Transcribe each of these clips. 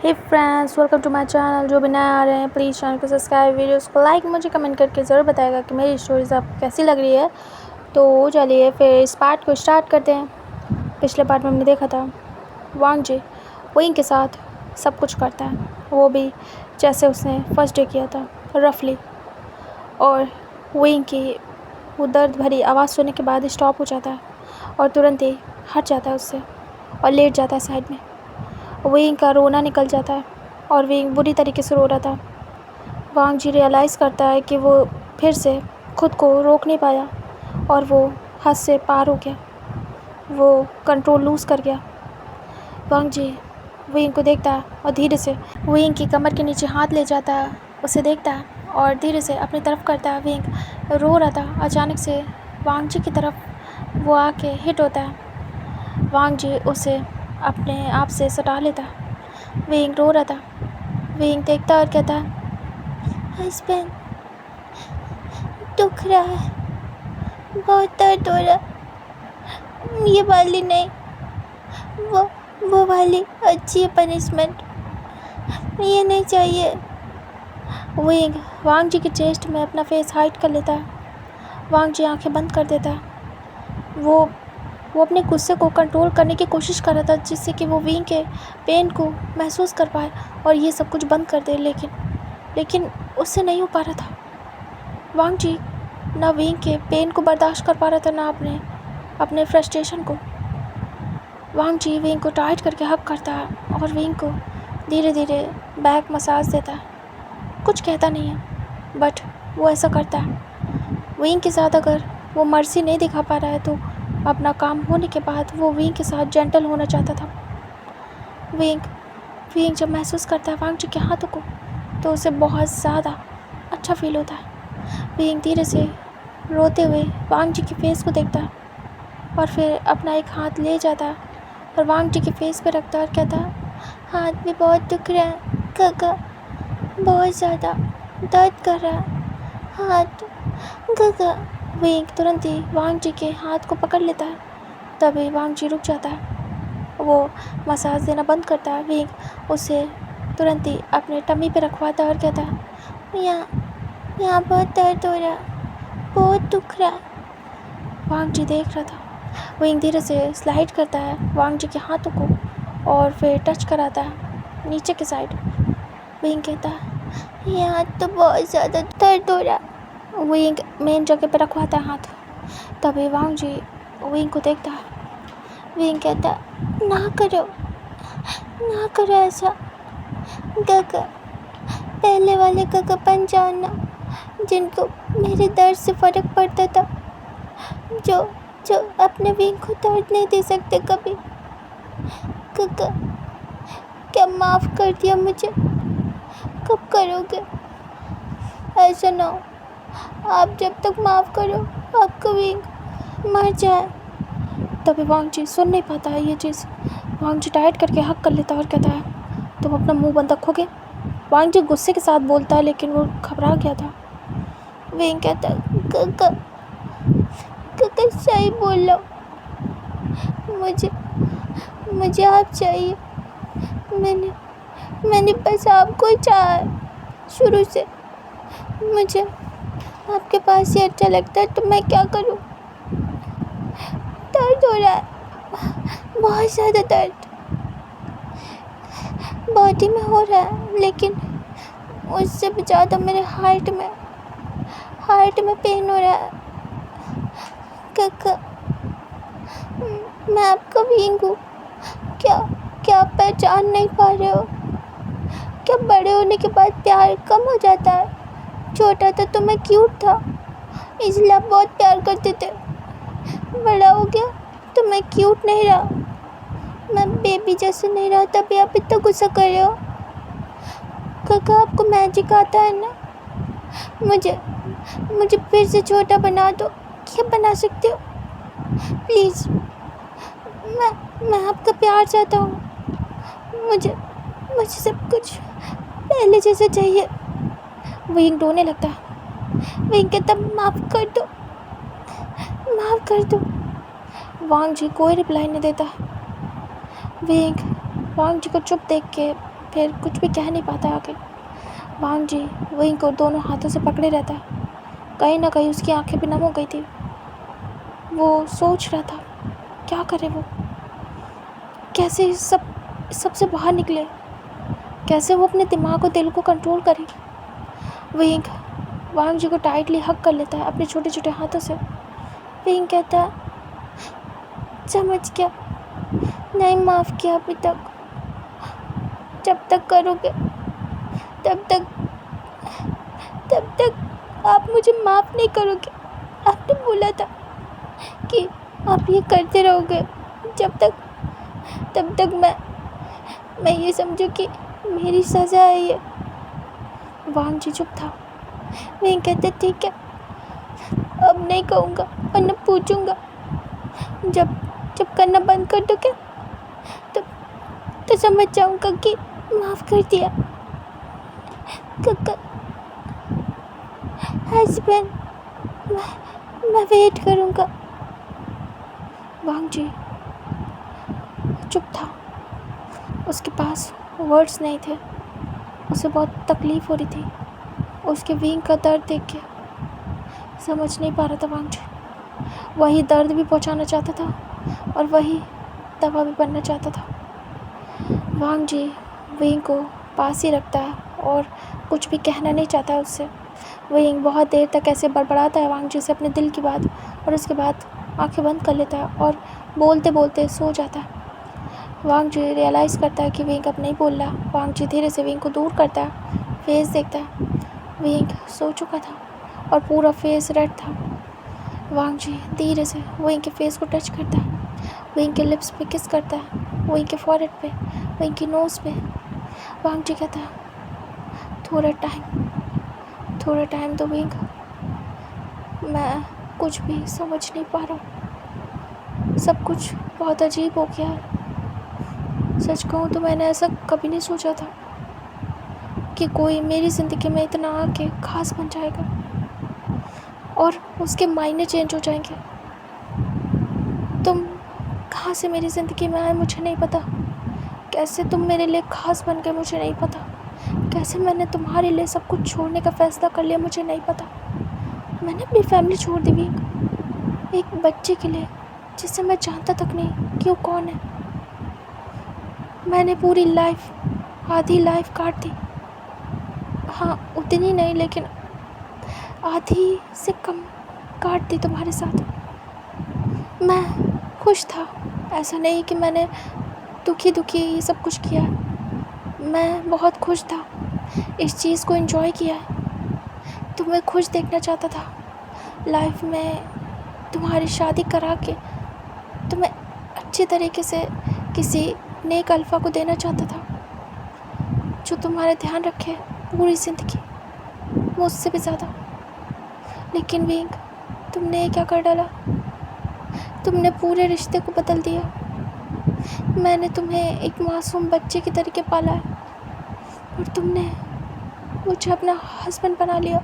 Hey friends, welcome to my channel. जो भी नए आ रहे हैं प्लीज़ चैनल को सब्सक्राइब, वीडियोस को लाइक, मुझे कमेंट करके ज़रूर बताएगा कि मेरी स्टोरीज़ आपको कैसी लग रही है। तो चलिए फिर इस पार्ट को स्टार्ट करते हैं। पिछले पार्ट में हमने देखा था वांग जी विंग के साथ सब कुछ करता है, वो भी जैसे उसने फर्स्ट डे किया था रफली, और विंग की वो दर्द भरी आवाज़ सुनने के बाद स्टॉप हो जाता है और तुरंत ही हट जाता है उससे और लेट जाता है साइड में। विंग का रोना निकल जाता है और विंग बुरी तरीके से रो रहा था। वांग जी रियलाइज़ करता है कि वो फिर से खुद को रोक नहीं पाया और वो हद से पार हो गया, वो कंट्रोल लूज़ कर गया। वांग जी विंग को देखता है और धीरे से विंग की कमर के नीचे हाथ ले जाता है, उसे देखता है और धीरे से अपनी तरफ करता है। विंग रो रहा था, अचानक से वांग जी की तरफ वो आके हिट होता है। वांग जी उसे अपने आप से सटा लेता है। विंग रो रहा था। विंग देखता और कहता है, हस्बैंड दुख रहा है, बहुत दर्द हो रहा है, ये वाली नहीं, वो वाली अच्छी है पनिशमेंट, ये नहीं चाहिए। विंग वांग जी के चेस्ट में अपना फेस हाइड कर लेता है। वांग जी आंखें बंद कर देता है। वो अपने गुस्से को कंट्रोल करने की कोशिश कर रहा था जिससे कि वो विंग के पेन को महसूस कर पाए और ये सब कुछ बंद कर दे, लेकिन उससे नहीं हो पा रहा था। वांग जी ना विंग के पेन को बर्दाश्त कर पा रहा था, ना अपने फ्रस्ट्रेशन को। वांग जी विंग को टाइट करके हग करता है और विंग को धीरे धीरे बैक मसाज देता है। कुछ कहता नहीं है बट वो ऐसा करता है। विंग के साथ अगर वो मर्सी नहीं दिखा पा रहा है तो अपना काम होने के बाद वो विंग के साथ जेंटल होना चाहता था। विंग जब महसूस करता है वांग जी के हाथों को तो उसे बहुत ज़्यादा अच्छा फील होता है। विंग धीरे से रोते हुए वांग जी के फेस को देखता है और फिर अपना एक हाथ ले जाता है और वांग जी के फेस पे रखता है और कहता है, हाथ भी बहुत दुख रहा है काका, बहुत ज़्यादा दर्द कर रहा है हाथ काका। विंग तुरंत ही वांग जी के हाथ को पकड़ लेता है, तभी वांग जी रुक जाता है, वो मसाज देना बंद करता है। विंग उसे तुरंत ही अपने टमी पे रखवाता है और कहता है, यहाँ बहुत दर्द हो रहा है, बहुत दुख रहा है। वांग जी देख रहा था। विंग धीरे से स्लाइड करता है वांग जी के हाथों को और फिर टच कराता है नीचे के साइड। विंग कहता है, यहाँ तो बहुत ज़्यादा दर्द हो रहा है। विंग मेन जगह पे रखवाता है हाथ, तभी वांग जी विंग को देखता है। विंग कहता है, ना करो ऐसा काका, पहले वाले काका बन जाओ ना, जिनको मेरे दर्द से फ़र्क पड़ता था, जो अपने विंग को दर्द नहीं दे सकते कभी। काका क्या माफ़ कर दिया मुझे, कब करोगे? ऐसा ना हो आप जब तक माफ़ करो आपका विंग मर जाए। तभी वांग जी सुन नहीं पाता है ये चीज़। वांग जी टाइट करके हक कर लेता और कहता है, तुम अपना मुंह बंद रखोगे? वांग जी गुस्से के साथ बोलता है लेकिन वो घबरा गया था। विंग कहता है, काका सही बोल लो, मुझे आप चाहिए, मैंने बस आपको ही चाहा है शुरू से, मुझे आपके पास ही अच्छा लगता है, तो मैं क्या करूं? दर्द हो रहा है, बहुत ज़्यादा दर्द बॉडी में हो रहा है, लेकिन उससे भी ज़्यादा मेरे हार्ट में पेन हो रहा है। काका मैं आपका विंग हूँ, क्या आप पहचान नहीं पा रहे हो? क्या बड़े होने के बाद प्यार कम हो जाता है? छोटा था तो मैं क्यूट था, इसलिए आप बहुत प्यार करते थे। बड़ा हो गया तो मैं क्यूट नहीं रहा, मैं बेबी जैसे नहीं रहा, तभी आप इतना गुस्सा कर रहे हो। काका आपको मैजिक आता है ना, मुझे फिर से छोटा बना दो। क्या बना सकते हो प्लीज़? मैं आपका प्यार चाहता हूँ, मुझे सब कुछ पहले जैसे चाहिए। विंग रोने लगता है। विंग कहता, माफ़ कर दो। वांग जी कोई रिप्लाई नहीं देता। विंग वांग जी को चुप देख के फिर कुछ भी कह नहीं पाता आगे। वांग जी विंग को दोनों हाथों से पकड़े रहता है। कहीं ना कहीं उसकी आंखें भी नम हो गई थी। वो सोच रहा था क्या करे वो, कैसे सबसे बाहर निकले, कैसे वो अपने दिमाग और दिल को कंट्रोल करे। विंग वांग जी को टाइटली हग कर लेता है अपने छोटे छोटे हाथों से। विंग कहता है समझ गया, नहीं माफ़ किया अभी तक, जब तक करोगे तब तक आप मुझे माफ़ नहीं करोगे। आपने बोला था कि आप ये करते रहोगे तब तक मैं ये समझूं कि मेरी सज़ा है ये। वांग जी चुप था। मैं कहते ठीक है, अब नहीं कहूँगा और न पूछूँगा। जब करना बंद कर दोगे तो समझ जाऊँगा कि माफ़ कर दिया। हस्बैंड, मैं वेट करूँगा। वांग जी चुप था। उसके पास वर्ड्स नहीं थे। उसे बहुत तकलीफ़ हो रही थी। उसके विंग का दर्द देख के समझ नहीं पा रहा था वांग जी। वही दर्द भी पहुंचाना चाहता था और वही दवा भी बनना चाहता था। वांग जी विंग को पास ही रखता है और कुछ भी कहना नहीं चाहता है उससे। विंग बहुत देर तक ऐसे बड़बड़ाता है वांग जी से अपने दिल की बात, और उसके बाद आंखें बंद कर लेता है और बोलते बोलते सो जाता है। वांग जी रियलाइज़ करता है कि विंग अब नहीं बोल रहा। वांग जी धीरे से विंग को दूर करता है, फेस देखता है। विंग सो चुका था और पूरा फेस रेड था। वांग जी धीरे से विंग के फेस को टच करता है, विंग के लिप्स पे किस करता है, विंग के फॉरहेड पे, विंग की नोज़ पे। वांग जी कहता है थोड़ा टाइम दो विंग, मैं कुछ भी समझ नहीं पा रहा हूँ। सब कुछ बहुत अजीब हो गया है। सच कहूँ तो मैंने ऐसा कभी नहीं सोचा था कि कोई मेरी ज़िंदगी में इतना आके ख़ास बन जाएगा और उसके मायने चेंज हो जाएंगे। तुम कहाँ से मेरी ज़िंदगी में आए मुझे नहीं पता, कैसे तुम मेरे लिए ख़ास बन गए मुझे नहीं पता, कैसे मैंने तुम्हारे लिए सब कुछ छोड़ने का फ़ैसला कर लिया मुझे नहीं पता। मैंने अपनी फैमिली छोड़ दी एक बच्चे के लिए जिसे मैं जानता तक नहीं कि वो कौन है। मैंने पूरी लाइफ, आधी लाइफ काट दी। हाँ उतनी नहीं लेकिन आधी से कम काट दी तुम्हारे साथ। मैं खुश था, ऐसा नहीं कि मैंने दुखी ये सब कुछ किया है। मैं बहुत खुश था, इस चीज़ को एंजॉय किया है। तुम्हें खुश देखना चाहता था, लाइफ में तुम्हारी शादी करा के तुम्हें अच्छे तरीके से किसी नेक अल्फा को देना चाहता था जो तुम्हारा ध्यान रखे पूरी ज़िंदगी, मुझसे भी ज़्यादा। लेकिन विंग तुमने क्या कर डाला, तुमने पूरे रिश्ते को बदल दिया। मैंने तुम्हें एक मासूम बच्चे की तरीके पाला है और तुमने मुझे अपना हस्बैंड बना लिया।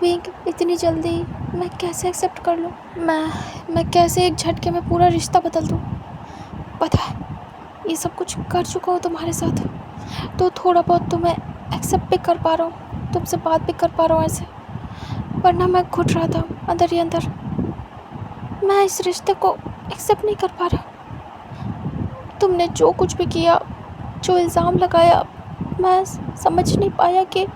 विंग इतनी जल्दी मैं कैसे एक्सेप्ट कर लूँ, मैं कैसे एक झटके में पूरा रिश्ता बदल दूँ। पता है ये सब कुछ कर चुका हूँ तुम्हारे साथ, तो थोड़ा बहुत तो मैं एक्सेप्ट भी कर पा रहा हूँ, तुमसे बात भी कर पा रहा हूँ ऐसे, वरना मैं घुट रहा था अंदर ही अंदर। मैं इस रिश्ते को एक्सेप्ट नहीं कर पा रहा। तुमने जो कुछ भी किया, जो इल्ज़ाम लगाया, मैं समझ नहीं पाया कि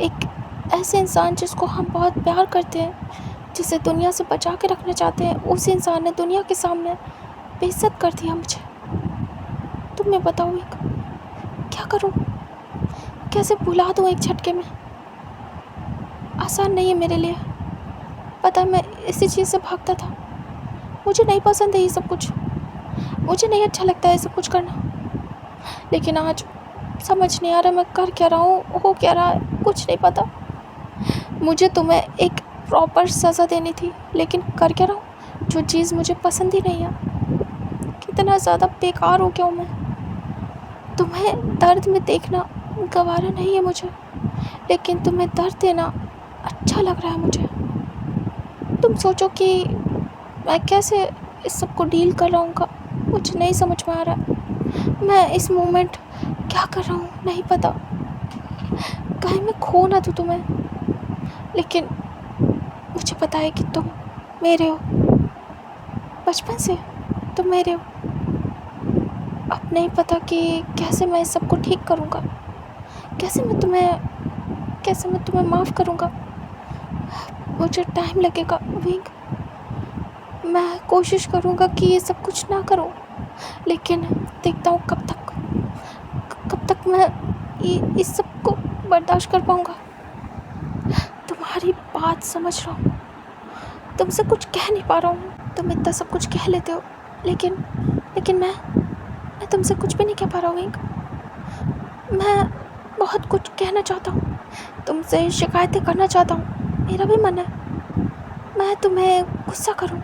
एक ऐसे इंसान जिसको हम बहुत प्यार करते हैं, जिसे दुनिया से बचा के रखना चाहते हैं, उस इंसान ने दुनिया के सामने बेइज्जत कर दिया मुझे। तुम मैं बताओ एक क्या करूं, कैसे भुला दूं एक झटके में। आसान नहीं है मेरे लिए, पता है मैं इसी चीज़ से भागता था। मुझे नहीं पसंद है ये सब कुछ, मुझे नहीं अच्छा लगता है ये सब कुछ करना। लेकिन आज समझ नहीं आ रहा मैं कर क्या रहा हूँ, हो क्या रहा है, कुछ नहीं पता। मुझे तुम्हें एक प्रॉपर सज़ा देनी थी, लेकिन कर क्या रहा हूँ, जो चीज़ मुझे पसंद ही नहीं है। कितना ज़्यादा बेकार हो गया हूँ मैं। तुम्हें दर्द में देखना गवारा नहीं है मुझे, लेकिन तुम्हें दर्द देना अच्छा लग रहा है मुझे। तुम सोचो कि मैं कैसे इस सब को डील कर रहा हूँ, मुझे नहीं समझ में आ रहा है। मैं इस मोमेंट क्या कर रहा हूँ नहीं पता, कहीं मैं खो ना दूँ तुम्हें, लेकिन मुझे पता है कि तुम मेरे हो, बचपन से तुम मेरे हो। अब नहीं पता कि कैसे मैं इस सबको ठीक करूँगा, कैसे मैं तुम्हें माफ़ करूँगा। मुझे टाइम लगेगा विंग, मैं कोशिश करूँगा कि ये सब कुछ ना करूँ, लेकिन देखता हूँ कब तक मैं इस सब को बर्दाश्त कर पाऊँगा। तुम्हारी बात समझ रहा हूँ, तुमसे कुछ कह नहीं पा रहा हूँ, तुम इतना सब कुछ कह लेते हो, लेकिन मैं तुमसे कुछ भी नहीं कह पा रहा हूँ विंग। मैं बहुत कुछ कहना चाहता हूँ, तुमसे शिकायतें करना चाहता हूँ, मेरा भी मन है मैं तुम्हें गुस्सा करूँ,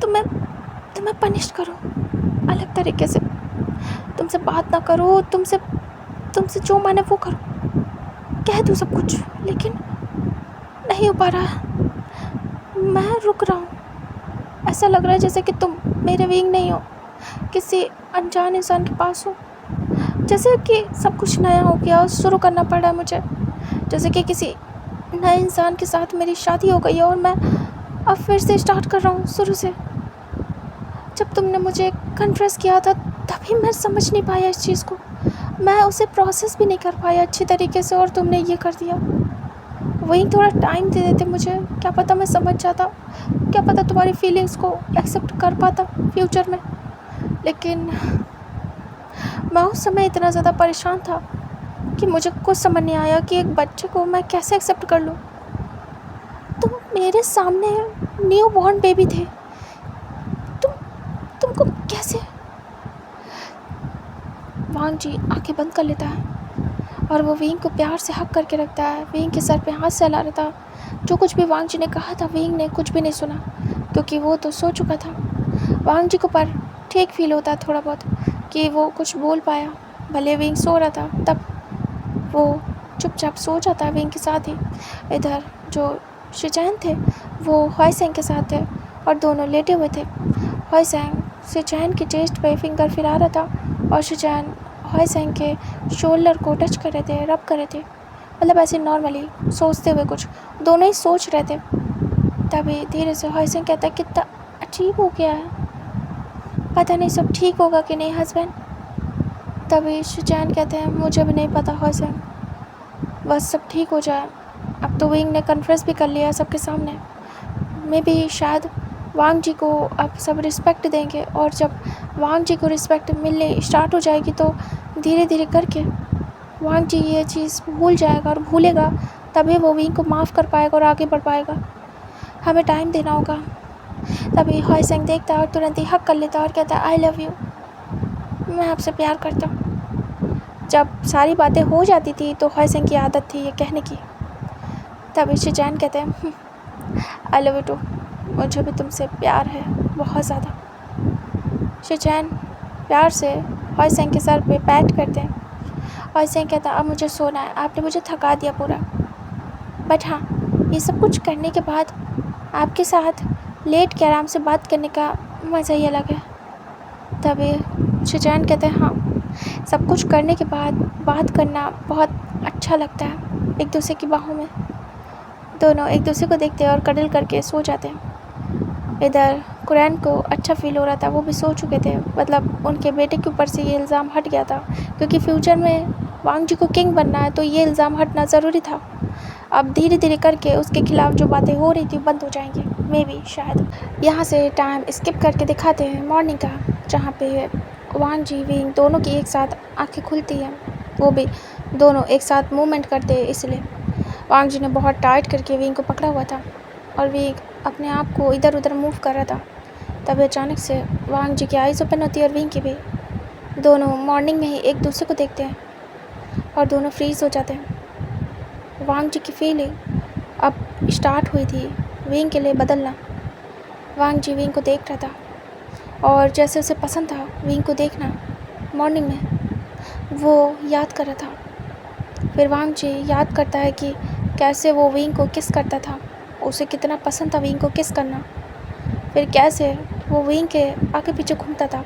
तुम्हें पनिश करूँ अलग तरीके से, तुमसे बात ना करूँ, तुमसे जो माने वो करूँ, कह दूँ सब कुछ, लेकिन नहीं हो पा रहा है। मैं रुक रहा हूँ, ऐसा लग रहा है जैसे कि तुम मेरे विंग नहीं हो, किसी अनजान इंसान के पास हो, जैसे कि सब कुछ नया हो गया, शुरू करना पड़ा है मुझे, जैसे कि किसी नए इंसान के साथ मेरी शादी हो गई है और मैं अब फिर से स्टार्ट कर रहा हूँ शुरू से। जब तुमने मुझे कन्फेस किया था तभी मैं समझ नहीं पाया इस चीज़ को, मैं उसे प्रोसेस भी नहीं कर पाया अच्छी तरीके से, और तुमने ये कर दिया। वही थोड़ा टाइम दे देते मुझे, क्या पता मैं समझ जाता, क्या पता तुम्हारी फीलिंग्स को एक्सेप्ट कर पाता फ्यूचर में। लेकिन मैं उस समय इतना ज़्यादा परेशान था कि मुझे कुछ समझ नहीं आया कि एक बच्चे को मैं कैसे एक्सेप्ट कर लूँ। तुम मेरे सामने न्यू बॉर्न बेबी थे, तुमको कैसे। वांग जी आंखें बंद कर लेता है और वो विंग को प्यार से हक करके रखता है, विंग के सर पे हाथ सहला रहा था। जो कुछ भी वांग जी ने कहा था विंग ने कुछ भी नहीं सुना, क्योंकि वो तो सो चुका था। वांग जी को पर ठीक फील होता है थोड़ा बहुत कि वो कुछ बोल पाया, भले विंग सो रहा था तब वो चुपचाप सो जाता है विंग के साथ ही। इधर जो शिचैन थे वो हॉयसेंग के साथ थे और दोनों लेटे हुए थे। हॉयसेंग शिचैन के चेस्ट पे फिंगर फिरा रहा था और शिचैन हॉयसेंग के शोल्डर को टच कर रहे थे, रब कर रहे थे, मतलब ऐसे नॉर्मली सोचते हुए कुछ, दोनों ही सोच रहे थे। तभी धीरे से हॉयसेंग कहता है कितना अजीब हो गया है, पता नहीं सब ठीक होगा कि नहीं हस्बैंड। तभी शिचैन कहते हैं मुझे भी नहीं पता हॉयसेंग, बस सब ठीक हो जाए। अब तो विंग ने कन्फेस भी कर लिया सबके सामने, मे भी शायद वांग जी को अब सब रिस्पेक्ट देंगे, और जब वांग जी को रिस्पेक्ट मिलने स्टार्ट हो जाएगी तो धीरे धीरे करके वांग जी ये चीज़ भूल जाएगा, और भूलेगा तभी वो विंग को माफ़ कर पाएगा और आगे बढ़ पाएगा। हमें टाइम देना होगा। तभी हॉयसेंग देखता है और तुरंत ही हक कर लेता है और कहता है आई लव यू, मैं आपसे प्यार करता हूँ। जब सारी बातें हो जाती थी तो हॉयसेंग की आदत थी ये कहने की। तभी शिचैन कहते हैं आई लव यू टू, मुझे भी तुमसे प्यार है बहुत ज़्यादा। शिचैन प्यार से हॉयसेंग के सर पे पैट करते हैं। हॉयसेंग कहता अब मुझे सोना है, आपने मुझे थका दिया पूरा, बट हाँ ये सब कुछ करने के बाद आपके साथ लेट के आराम से बात करने का मज़ा ही अलग है। तभी शिचैन कहते हैं हाँ सब कुछ करने के बाद बात करना बहुत अच्छा लगता है एक दूसरे की बाहों में। दोनों एक दूसरे को देखते हैं और कडल करके सो जाते हैं। इधर कुरैन को अच्छा फील हो रहा था, वो भी सो चुके थे, मतलब उनके बेटे के ऊपर से ये इल्ज़ाम हट गया था, क्योंकि फ्यूचर में वांग जी को किंग बनना है तो ये इल्ज़ाम हटना ज़रूरी था। अब धीरे धीरे करके उसके खिलाफ़ जो बातें हो रही थी बंद हो जाएंगी, मे बी शायद। यहाँ से टाइम स्किप करके दिखाते हैं मॉर्निंग का, जहाँ पे वांग जी विंग दोनों की एक साथ आंखें खुलती हैं, वो भी दोनों एक साथ मूवमेंट करते हैं। इसलिए वांग जी ने बहुत टाइट करके विंग को पकड़ा हुआ था और विंग अपने आप को इधर उधर मूव कर रहा था। तभी अचानक से वांग जी की आइज़ ओपन होती है और विंग की भी। दोनों मॉर्निंग में ही एक दूसरे को देखते हैं और दोनों फ्रीज़ हो जाते हैं। वांग जी की फीलिंग अब स्टार्ट हुई थी विंग के लिए बदलना। वांग जी विंग को देख रहा था और जैसे उसे पसंद था विंग को देखना मॉर्निंग में, वो याद कर रहा था। फिर वांग जी याद करता है कि कैसे वो विंग को किस करता था, उसे कितना पसंद था विंग को किस करना। फिर कैसे वो विंग के आगे पीछे घूमता था,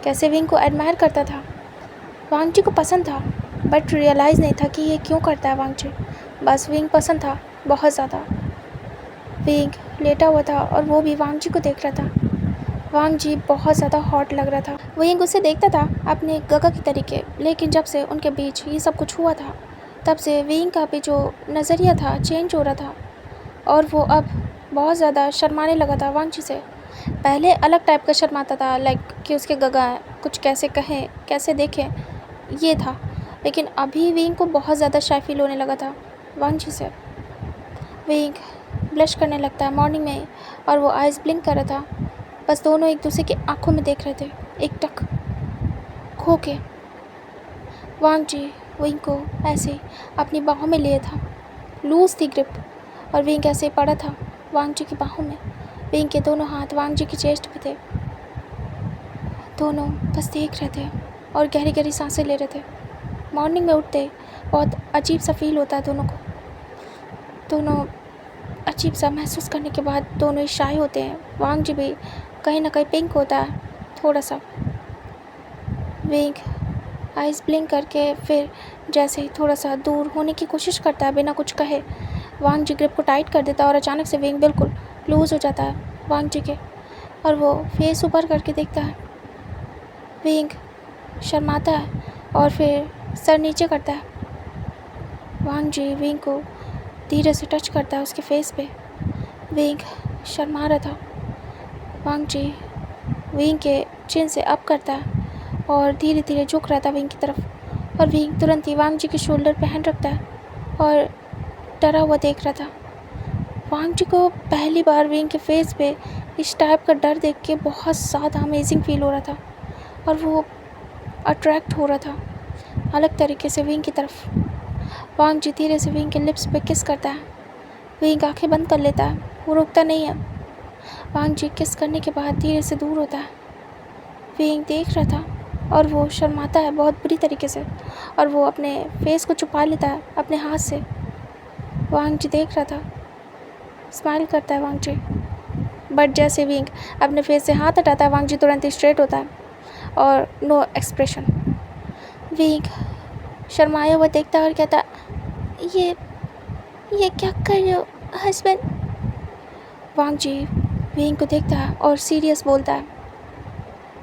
कैसे विंग को एडमायर करता था। वांग जी को पसंद था, बट रियलाइज़ नहीं था कि ये क्यों करता है वांग जी। बस विंग पसंद था बहुत ज़्यादा। विंग लेटा हुआ था और वो भी वांग जी को देख रहा था। वांग जी बहुत ज़्यादा हॉट लग रहा था। विंग उसे देखता था अपने गगा की तरीके, लेकिन जब से उनके बीच ये सब कुछ हुआ था, तब से विंग का भी जो नज़रिया था चेंज हो रहा था और वो अब बहुत ज़्यादा शर्माने लगा था वांग जी से। पहले अलग टाइप का शर्माता था, लाइक कि उसके गगा कुछ कैसे कहें कैसे देखें, ये था। लेकिन अभी विंग को बहुत ज़्यादा शाय फील होने लगा था वांग जी से। विंग ब्लश करने लगता है मॉर्निंग में और वो आइज़ ब्लिंक कर रहा था। बस दोनों एक दूसरे की आंखों में देख रहे थे, एक टक खो के। वांग जी विंग को ऐसे अपनी बाहों में लिए था, लूज थी ग्रिप, और विंग ऐसे पड़ा था वांग जी की बाहों में। विंग के दोनों हाथ वांग जी की चेस्ट पे थे। दोनों बस देख रहे थे और गहरी गहरी सांसें ले रहे थे। मॉर्निंग में उठते बहुत अजीब सा फील होता है दोनों को। दोनों अजीब सा महसूस करने के बाद दोनों ही शाय होते हैं। वांग जी भी कहीं ना कहीं पिंक होता है थोड़ा सा। विंग आइज़ ब्लिंक करके फिर जैसे ही थोड़ा सा दूर होने की कोशिश करता है बिना कुछ कहे, वांग जी ग्रिप को टाइट कर देता है और अचानक से विंग बिल्कुल लूज़ हो जाता है वांग जी के, और वो फेस ऊपर करके देखता है। विंग शर्माता है और फिर सर नीचे करता है। वांग जी विंग को धीरे से टच करता है उसके फेस पे। विंग शर्मा रहा था। वांग जी विंग के चिन से अप करता है और धीरे धीरे झुक रहा था विंग की तरफ, और विंग तुरंत ही वांग जी के शोल्डर पे हैंड रखता है और डरा हुआ देख रहा था। वांग जी को पहली बार विंग के फेस पे इस टाइप का डर देख के बहुत ज़्यादा अमेजिंग फील हो रहा था और वो अट्रैक्ट हो रहा था अलग तरीके से विंग की तरफ। वांग जी धीरे से विंग के लिप्स पे किस करता है। विंग आंखें बंद कर लेता है, वो रुकता नहीं है। वांग जी किस करने के बाद धीरे से दूर होता है। विंग देख रहा था और वो शर्माता है बहुत बुरी तरीके से, और वो अपने फेस को छुपा लेता है अपने हाथ से। वांग जी देख रहा था, स्माइल करता है वांग जी, बट जैसे विंग अपने फेस से हाथ हटाता है वांग जी तुरंत ही स्ट्रेट होता है और नो एक्सप्रेशन। विंग शर्माया हुआ देखता है और कहता है, ये क्या कर रहे हो हस्बैंड। वांग जी विंग को देखता है और सीरियस बोलता है,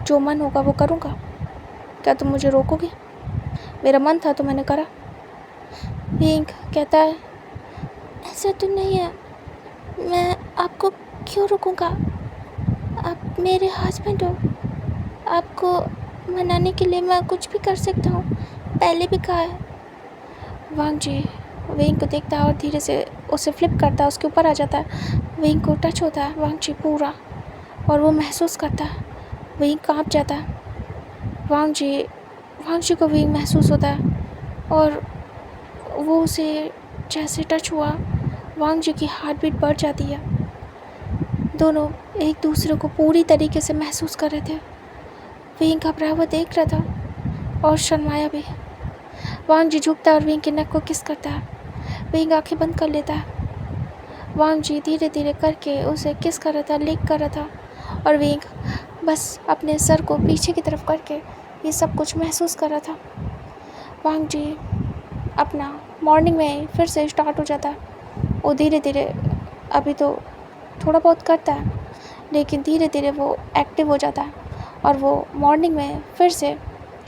जो मन होगा वो करूँगा, क्या तुम मुझे रोकोगे? मेरा मन था तो मैंने करा। विंग कहता है, ऐसा तो नहीं है, मैं आपको क्यों रोकूँगा, आप मेरे हस्बैंड हो, आपको मनाने के लिए मैं कुछ भी कर सकता हूँ, पहले भी कहा है। वांग जी विंग को देखता है और धीरे से उसे फ्लिप करता है, उसके ऊपर आ जाता है। विंग को टच होता है वांग जी पूरा, और वो महसूस करता है। विंग कांप जाता है। वांग जी को विंग महसूस होता है और वो उसे जैसे टच हुआ, वांग जी की हार्ट बीट बढ़ जाती है। दोनों एक दूसरे को पूरी तरीके से महसूस कर रहे थे। विंग घबराया हुआ देख रहा था और शर्माया भी। वांग जी झुकता है और विंग के नेक को किस करता है। विंग आंखें बंद कर लेता है। वांग जी धीरे धीरे करके उसे किस कर रहा था, लिक कर रहा था, और विंग बस अपने सर को पीछे की तरफ करके ये सब कुछ महसूस कर रहा था। वांग जी अपना मॉर्निंग में फिर से स्टार्ट हो जाता है। वो धीरे धीरे अभी तो थोड़ा बहुत करता है, लेकिन धीरे धीरे वो एक्टिव हो जाता है और वो मॉर्निंग में फिर से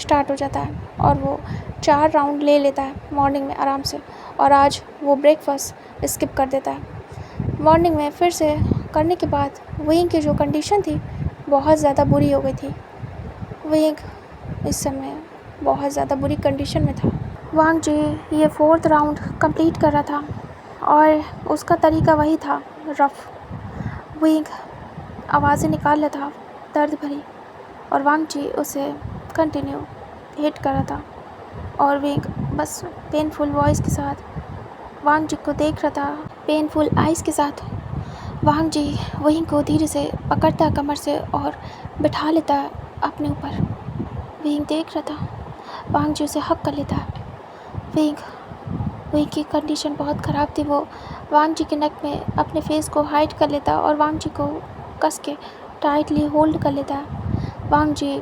स्टार्ट हो जाता है और वो 4 राउंड ले लेता है मॉर्निंग में आराम से। और आज वो ब्रेकफास्ट स्किप कर देता है। मॉर्निंग में फिर से करने के बाद विंग की जो कंडीशन थी बहुत ज़्यादा बुरी हो गई थी। विंग इस समय बहुत ज़्यादा बुरी कंडीशन में था। वांग जी ये 4th राउंड कंप्लीट कर रहा था और उसका तरीका वही था, रफ़। विंग आवाज़ें निकाल रहा था दर्द भरी, और वांग जी उसे कंटिन्यू हिट कर रहा था, और विंग बस पेनफुल वॉइस के साथ वांग जी को देख रहा था, पेनफुल आइज़ के साथ। वांग जी विंग को धीरे से पकड़ता है कमर से और बिठा लेता है अपने ऊपर। विंग देख रहा था, वांग जी उसे हक कर लेता है। विंग की कंडीशन बहुत ख़राब थी। वो वांग जी के नेक में अपने फेस को हाइड कर लेता और वांग जी को कस के टाइटली होल्ड कर लेता है। वांग जी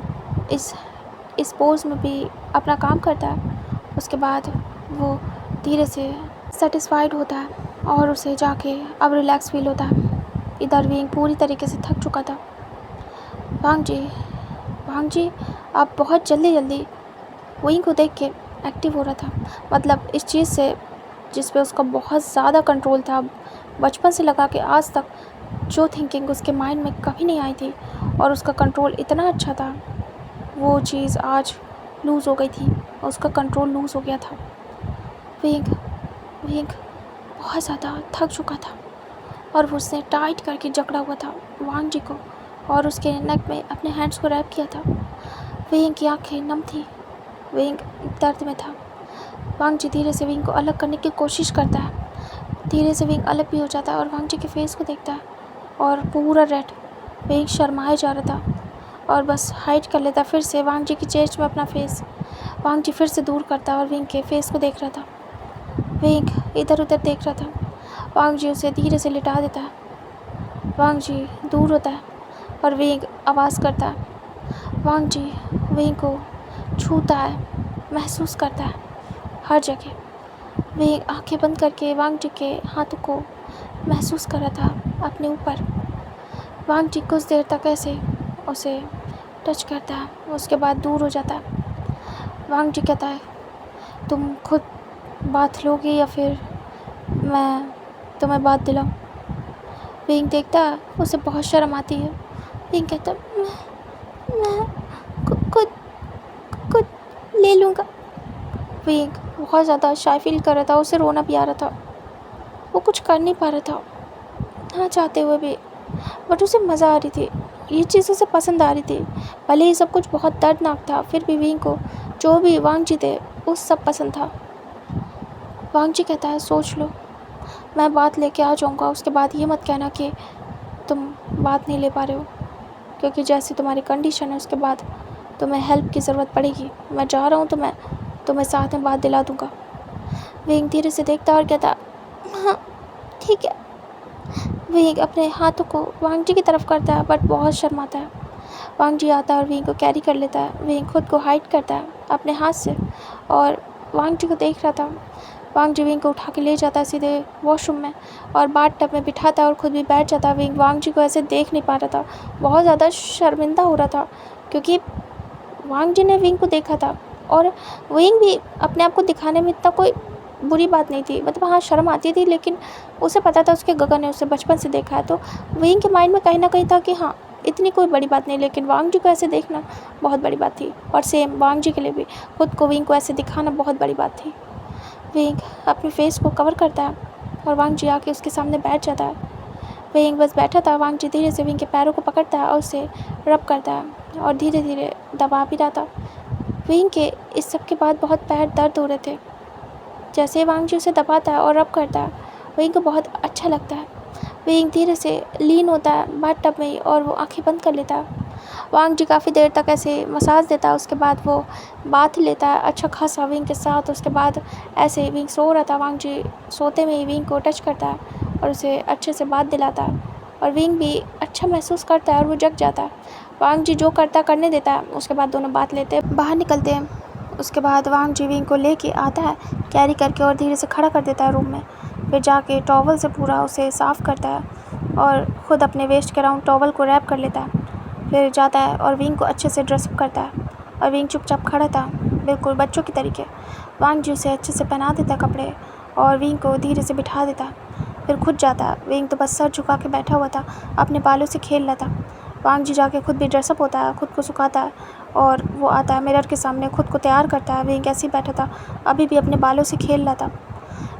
इस पोज में भी अपना काम करता है। उसके बाद वो धीरे से सेटिस्फाइड होता है और उसे जाके अब रिलैक्स फील होता है। इधर विंग पूरी तरीके से थक चुका था। वांग जी आप बहुत जल्दी विंग को देख के एक्टिव हो रहा था। मतलब इस चीज़ से जिस पे उसका बहुत ज़्यादा कंट्रोल था, बचपन से लगा के आज तक जो थिंकिंग उसके माइंड में कभी नहीं आई थी और उसका कंट्रोल इतना अच्छा था, वो चीज़ आज लूज़ हो गई थी। उसका कंट्रोल लूज़ हो गया था। विंग बहुत ज़्यादा थक चुका था और वो उसने टाइट करके जकड़ा हुआ था वांग जी को और उसके नेक में अपने हैंड्स को रैप किया था। विंग की आंखें नम थी। विंग दर्द में था। वांग जी धीरे से विंग को अलग करने की कोशिश करता है। धीरे से विंग अलग भी हो जाता है और वांग जी के फेस को देखता है और पूरा रेड। विंग शर्माए जा रहा था और बस हाइड कर लेता फिर से वांग जी की चेस्ट में अपना फेस। वांग जी फिर से दूर करता और विंग के फेस को देख रहा था। विंग इधर उधर देख रहा था। वांग जी उसे धीरे से लिटा देता है। वांग जी दूर होता है और विंग आवाज़ करता है। वांग जी विंग को छूता है, महसूस करता है हर जगह। विंग आंखें बंद करके वांग जी के हाथों को महसूस कर रहा था अपने ऊपर। वांग जी कुछ देर तक ऐसे उसे टच करता है, उसके बाद दूर हो जाता है। वांग जी कहता है, तुम खुद बात लोगे या फिर मैं तुम्हें बात दिलाऊं? विंग देखता है, उसे बहुत शर्म आती है। विंग कहता है, मैं खुद ले लूँगा। विंग बहुत ज़्यादा शाय फील कर रहा था, उसे रोना भी आ रहा था। वो कुछ कर नहीं पा रहा था ना चाहते हुए भी, बट उसे मज़ा आ रही थी। ये चीज़ उसे पसंद आ रही थी। भले ही सब कुछ बहुत दर्दनाक था, फिर भी विंग को जो भी वांग जी थे वो सब पसंद था। वांग जी कहता है, सोच लो, मैं बात लेके आ जाऊँगा। उसके बाद ये मत कहना कि तुम बात नहीं ले पा रहे हो, क्योंकि जैसी तुम्हारी कंडीशन है उसके बाद तुम्हें हेल्प की ज़रूरत पड़ेगी। मैं जा रहा हूँ तो मैं तुम्हें साथ में बात दिला दूँगा। विंग धीरे से देखता और कहता, हाँ ठीक है। विंग अपने हाथों को वांग जी की तरफ करता है बट बहुत शर्माता है। वांग जी आता है और विंग को कैरी कर लेता है। विंग खुद को हाइड करता है अपने हाथ से और वांग जी को देख रहा था। वांग जी विंग को उठा के ले जाता है सीधे वॉशरूम में और बाथटब में बिठाता है और ख़ुद भी बैठ जाता है। विंग वांग जी को ऐसे देख नहीं पा रहा था, बहुत ज़्यादा शर्मिंदा हो रहा था क्योंकि वांग जी ने विंग को देखा था और विंग भी अपने आप को दिखाने में इतना कोई बुरी बात नहीं थी। मतलब हाँ, शर्म आती थी, लेकिन उसे पता था उसके गगन ने उसे बचपन से देखा है, तो विंग के माइंड में कहीं ना कहीं था कि हाँ इतनी कोई बड़ी बात नहीं। लेकिन वांग जी को ऐसे देखना बहुत बड़ी बात थी और सेम वांग जी के लिए भी खुद को विंग को ऐसे दिखाना बहुत बड़ी बात थी। विंग अपने फेस को कवर करता है और वांग जी आके उसके सामने बैठ जाता है। विंग बस बैठा था। वांग जी धीरे से विंग के पैरों को पकड़ता है और उसे रब करता है और धीरे धीरे दबा भी रहा था। विंग के इस सब के बाद बहुत पैर दर्द हो रहे थे। जैसे वांग जी उसे दबाता है और रब करता है, विंग को बहुत अच्छा लगता है। विंग धीरे से लीन होता है बाथटब में और वो आंखें बंद कर लेता है। वांग जी काफ़ी देर तक ऐसे मसाज देता है। उसके बाद वो बाथ लेता है अच्छा खासा विंग के साथ। उसके बाद ऐसे विंग सो रहा था, वांग जी सोते में ही विंग को टच करता है और उसे अच्छे से बात दिलाता है और विंग भी अच्छा महसूस करता है और वो जग जाता है। वांग जी जो करता करने देता है। उसके बाद दोनों बात लेते हैं, बाहर निकलते हैं। उसके बाद वांग जी विंग को लेके आता है कैरी करके और धीरे से खड़ा कर देता है रूम में। फिर जाके टॉवल से पूरा उसे साफ़ करता है और ख़ुद अपने वेस्ट के राउंड टॉवल को रैप कर लेता है। फिर जाता है और विंग को अच्छे से ड्रेसअप करता है और विंग चुपचाप खड़ा था बिल्कुल बच्चों की तरीके। वांग जी उसे अच्छे से पहना देता है कपड़े और विंग को धीरे से बिठा देता है। फिर खुद जाता है। विंग तो बस सर झुका के बैठा हुआ था, अपने बालों से खेल रहा था। वांग जी जाके खुद भी ड्रेसअप होता है, खुद को सुखाता है और वो आता है मिरर के सामने खुद को तैयार करता है। विंग ऐसे ही बैठा था, अभी भी अपने बालों से खेल रहा था।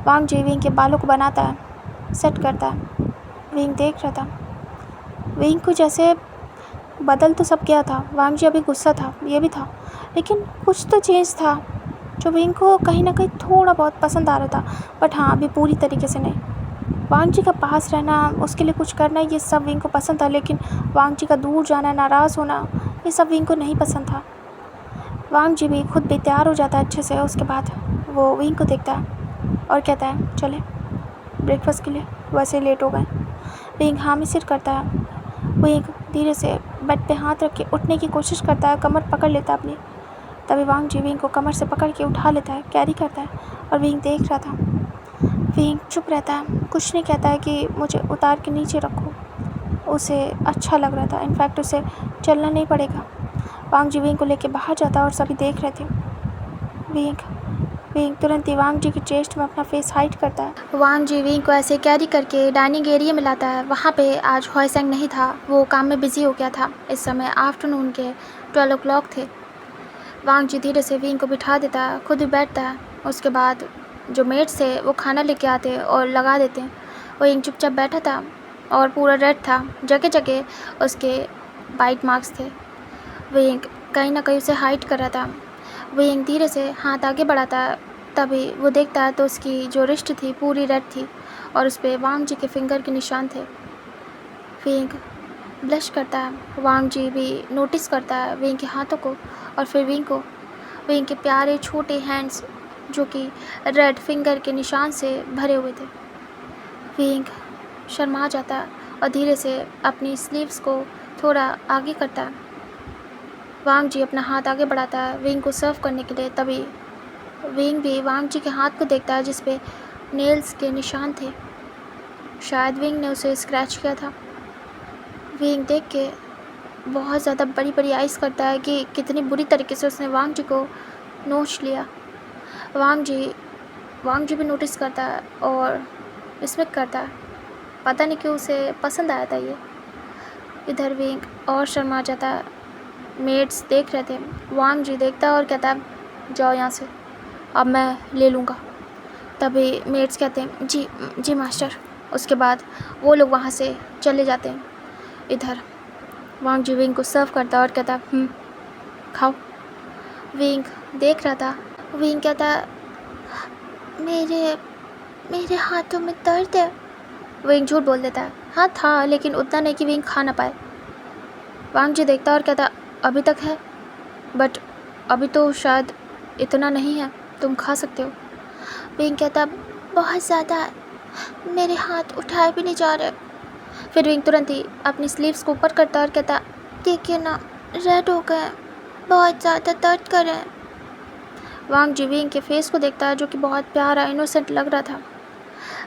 वांग जी विंग के बालों को बनाता है, सेट करता है। विंग देख रहा था। विंग को जैसे बदल तो सब गया था। वांग जी अभी गुस्सा था, ये भी था, लेकिन कुछ तो चेंज था जो विंग को कहीं ना कहीं थोड़ा बहुत पसंद आ रहा था, बट हाँ अभी पूरी तरीके से नहीं। वांग जी का पास रहना, उसके लिए कुछ करना, ये सब विंग को पसंद था, लेकिन वांग जी का दूर जाना, नाराज़ होना, ये सब विंग को नहीं पसंद था। वांग जी भी खुद भी तैयार हो जाता है अच्छे से। उसके बाद वो विंग को देखता है और कहता है, चले ब्रेकफास्ट के लिए, वैसे लेट हो गए। विंग हाँ में सिर करता है। विंग धीरे से बेड पे हाथ रख के उठने की कोशिश करता है, कमर पकड़ लेता है अपनी। तभी वांग जी विंग को कमर से पकड़ के उठा लेता है, कैरी करता है। और विंग देख रहा था। विंग चुप रहता है, कुछ नहीं कहता है कि मुझे उतार के नीचे रखो। उसे अच्छा लग रहा था, इनफैक्ट उसे चलना नहीं पड़ेगा। वांग जी विंग को लेके बाहर जाता और सभी देख रहे थे। विंग तुरंत ही वांग जी की चेस्ट में अपना फेस हाइड करता है। वांग जी विंग को ऐसे कैरी करके डाइनिंग एरिया में लाता है। वहाँ पे आज हॉयसेंग नहीं था, वो काम में बिजी हो गया था। इस समय आफ्टरनून के 12 o'clock थे। वांग जी धीरे से विंग को बिठा देता है, खुद भी बैठता है। उसके बाद जो मेट्स थे वो खाना लेके आते और लगा देते हैं। विंग चुपचाप बैठा था और पूरा रेड था, जगह जगह उसके बाइट मार्क्स थे। विंग कहीं ना कहीं उसे हाइड कर रहा था। विंग धीरे से हाथ आगे बढ़ाता है, तभी वो देखता है तो उसकी जो रिस्ट थी पूरी रेड थी और उस पर वांग जी के फिंगर के निशान थे। विंग ब्लश करता है। वांग जी भी नोटिस करता है विंग के हाथों को और फिर विंग के प्यारे छोटे हैंड्स जो कि रेड फिंगर के निशान से भरे हुए थे। विंग शर्मा जाता है और धीरे से अपनी स्लीव्स को थोड़ा आगे करता है। वांग जी अपना हाथ आगे बढ़ाता है विंग को सर्व करने के लिए। तभी विंग भी वांग जी के हाथ को देखता है जिस पे नेल्स के निशान थे। शायद विंग ने उसे स्क्रैच किया था। विंग देख के बहुत ज़्यादा बड़ी बड़ी आइज़ करता है कि कितनी बुरी तरीके से उसने वांग जी को नोच लिया। वांग जी भी नोटिस करता है और रिस्पेक्ट करता है। पता नहीं क्यों उसे पसंद आया था ये। इधर विंग और शर्मा जाता है। मेड्स देख रहे थे। वांग जी देखता है और कहता है जाओ यहाँ से, अब मैं ले लूँगा। तभी मेड्स कहते हैं जी मास्टर। उसके बाद वो लोग वहाँ से चले जाते हैं। इधर वांग जी विंग को सर्व करता है और कहता है खाओ। विंग देख रहा था। विंग कहता मेरे हाथों में दर्द है। विंग झूठ बोल देता है, हाँ था लेकिन उतना नहीं कि विंग खा ना पाए। वांग जी देखता और कहता अभी तक है, बट अभी तो शायद इतना नहीं है, तुम खा सकते हो। विंग कहता बहुत ज़्यादा है, मेरे हाथ उठाए भी नहीं जा रहे। फिर विंग तुरंत ही अपनी स्लीव्स को ऊपर करता और कहता देखिए ना, रेड हो गए, बहुत ज़्यादा दर्द कर रहे हैं। वांग जी विंग के फेस को देखता है जो कि बहुत प्यारा इनोसेंट लग रहा था।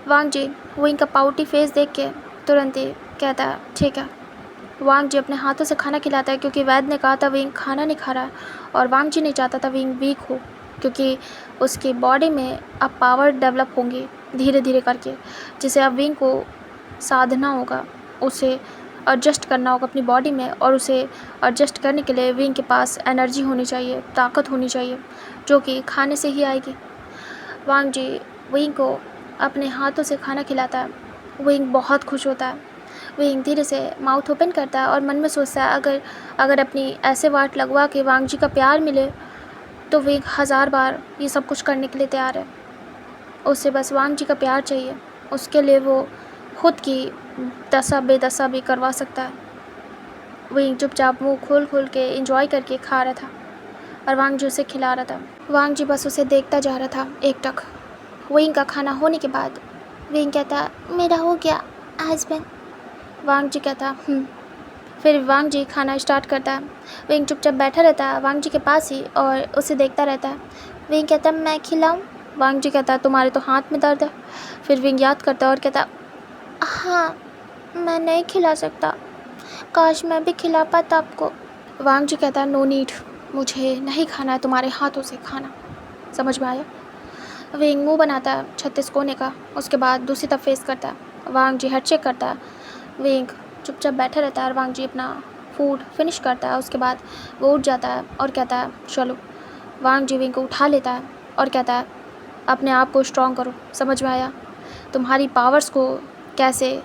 वांग जी विंग का पाउटी फेस देख के तुरंत ही कहता है ठीक है। वांग जी अपने हाथों से खाना खिलाता है क्योंकि वैद्य ने कहा था विंग खाना नहीं खा रहा है और वांग जी नहीं चाहता था विंग वीक हो, क्योंकि उसकी बॉडी में अब पावर डेवलप होंगी धीरे धीरे करके, जिसे अब विंग को साधना होगा, उसे एडजस्ट करना होगा अपनी बॉडी में। और उसे एडजस्ट करने के लिए विंग के पास एनर्जी होनी चाहिए, ताकत होनी चाहिए, जो कि खाने से ही आएगी। वांग जी विंग को अपने हाथों से खाना खिलाता है। विंग बहुत खुश होता है। विंग धीरे से माउथ ओपन करता है और मन में सोचता है अगर अपनी ऐसे वाट लगवा के वांग जी का प्यार मिले तो विंग 1000 बार ये सब कुछ करने के लिए तैयार है। उसे बस वांग जी का प्यार चाहिए, उसके लिए वो खुद की दशा बेदशा भी करवा सकता है। विंग चुपचाप मुँह खोल खोल के इंजॉय करके खा रहा था और वांग जी उसे खिला रहा था। वांग जी बस उसे देखता जा रहा था एकटक। विंग का खाना होने के बाद विंग कहता मेरा हो गया हस्बैंड। वांग जी कहता फिर वांग जी खाना स्टार्ट करता है। विंग चुपचाप बैठा रहता है वांग जी के पास ही और उसे देखता रहता है। विंग कहता मैं खिलाऊं? वांग जी कहता तुम्हारे तो हाथ में दर्द है। फिर विंग याद करता और कहता हाँ, मैं नहीं खिला सकता, काश मैं भी खिला पाता आपको। वांग जी कहता नो नीड, मुझे नहीं खाना है तुम्हारे हाथों से खाना, समझ में आया? विंग मुँह बनाता है 36 कोने का, उसके बाद दूसरी तरफ फेस करता है। वांग जी हेड चेक करता है। विंग चुपचाप बैठा रहता है और वांग जी अपना फूड फिनिश करता है। उसके बाद वो उठ जाता है और कहता है चलो। वांग जी विंग को उठा लेता है और कहता है अपने आप को स्ट्रॉन्ग करो, समझ में आया? तुम्हारी पावर्स को कैसे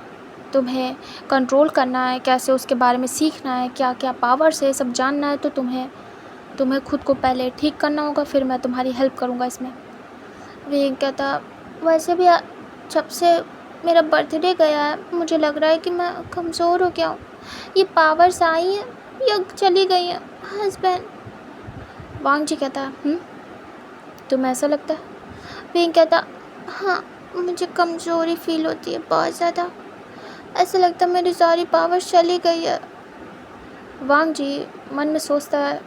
तुम्हें कंट्रोल करना है, कैसे उसके बारे में सीखना है, क्या क्या पावर्स है सब जानना है, तो तुम्हें खुद को पहले ठीक करना होगा, फिर मैं तुम्हारी हेल्प करूँगा इसमें। विंग कहता वैसे भी जब से मेरा बर्थडे गया है मुझे लग रहा है कि मैं कमज़ोर हो गया हूँ, ये पावर्स आई हैं या चली गई हैं हस्बैंड? वांग जी कहता तुम्हें ऐसा लगता है? विंग कहता हाँ, मुझे कमज़ोरी फील होती है बहुत ज़्यादा, ऐसा लगता है मेरी सारी पावर्स चली गई है। वांग जी मन में सोचता है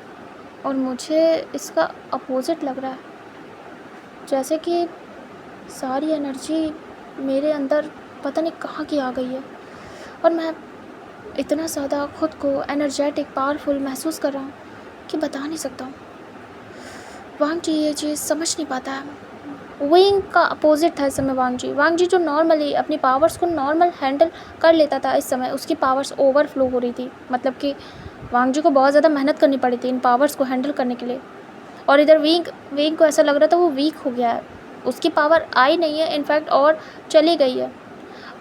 और मुझे इसका अपोजिट लग रहा है, जैसे कि सारी एनर्जी मेरे अंदर पता नहीं कहाँ की आ गई है और मैं इतना ज़्यादा खुद को एनर्जेटिक पावरफुल महसूस कर रहा हूँ कि बता नहीं सकता हूँ। वांग जी ये चीज़ समझ नहीं पाता है। विंग का अपोजिट था इस समय वांग जी जो नॉर्मली अपनी पावर्स को नॉर्मल हैंडल कर लेता था, इस समय उसकी पावर्स ओवरफ्लो हो रही थी। मतलब कि वांग जी को बहुत ज़्यादा मेहनत करनी पड़ी थी इन पावर्स को हैंडल करने के लिए, और इधर विंग को ऐसा लग रहा था वो वीक हो गया है, उसकी पावर आई नहीं है, इनफैक्ट और चली गई है।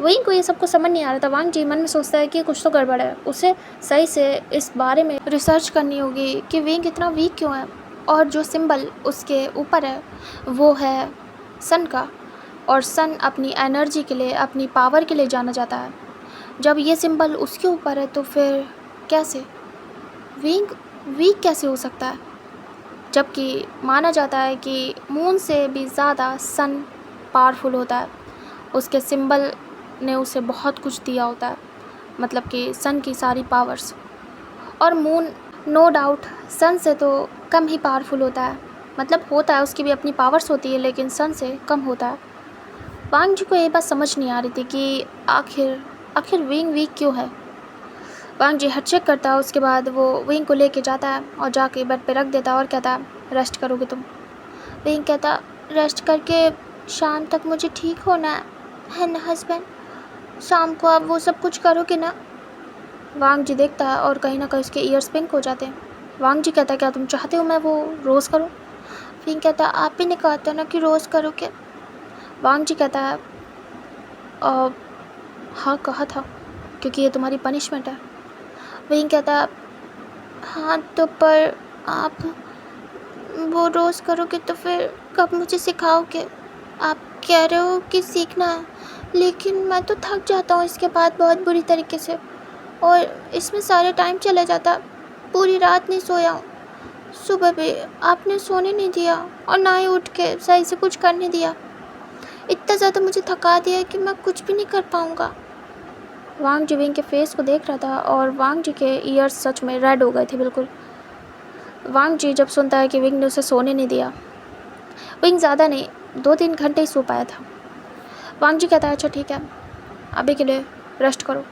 विंग को ये सब कुछ समझ नहीं आ रहा था। वांग जी मन में सोचता है कि कुछ तो गड़बड़ है, उसे सही से इस बारे में रिसर्च करनी होगी कि विंग इतना वीक क्यों है, और जो सिंबल उसके ऊपर है वो है सन का, और सन अपनी एनर्जी के लिए, अपनी पावर के लिए जाना जाता है। जब ये सिंबल उसके ऊपर है तो फिर कैसे विंग वीक कैसे हो सकता है, जबकि माना जाता है कि मून से भी ज़्यादा सन पावरफुल होता है, उसके सिंबल ने उसे बहुत कुछ दिया होता है, मतलब कि सन की सारी पावर्स। और मून नो डाउट सन से तो कम ही पावरफुल होता है, मतलब होता है, उसकी भी अपनी पावर्स होती है, लेकिन सन से कम होता है। वांग जी को ये बात समझ नहीं आ रही थी कि आखिर विंग वीक क्यों है। वांग जी हट चेक करता है, उसके बाद वो विंग को लेके जाता है और जाके बेड पे रख देता है और कहता है रेस्ट करोगे तुम। विंग कहता रेस्ट करके शाम तक मुझे ठीक होना है ना हस्बैंड, शाम को आप वो सब कुछ करोगे ना। वांग जी देखता है और कहीं ना कहीं उसके ईयर्स पिंक हो जाते हैं। वांग जी कहता है क्या तुम चाहते हो मैं वो रोज़ करूं। विंग कहता है आप ही ने कहा था ना कि रोज़ करोगे। वांग जी कहता है हाँ कहा था, क्योंकि ये तुम्हारी पनिशमेंट है। विंग कहता है हाँ तो पर आप वो रोज़ करोगे तो फिर कब मुझे सिखाओगे। आप कह रहे हो कि सीखना है, लेकिन मैं तो थक जाता हूँ इसके बाद बहुत बुरी तरीके से, और इसमें सारे टाइम चला जाता, पूरी रात नहीं सोया हूँ। सुबह भी आपने सोने नहीं दिया और ना ही उठ के सही से कुछ करने दिया, इतना ज़्यादा मुझे थका दिया कि मैं कुछ भी नहीं कर पाऊँगा। वांग जी विंग के फेस को देख रहा था और वांग जी के ईयर्स सच में रेड हो गए थे बिल्कुल। वांग जी जब सुनता है कि विंग ने उसे सोने नहीं दिया, विंग ज़्यादा नहीं 2-3 घंटे ही सो पाया था। वांग जी कहता है अच्छा ठीक है, अभी के लिए रेस्ट करो,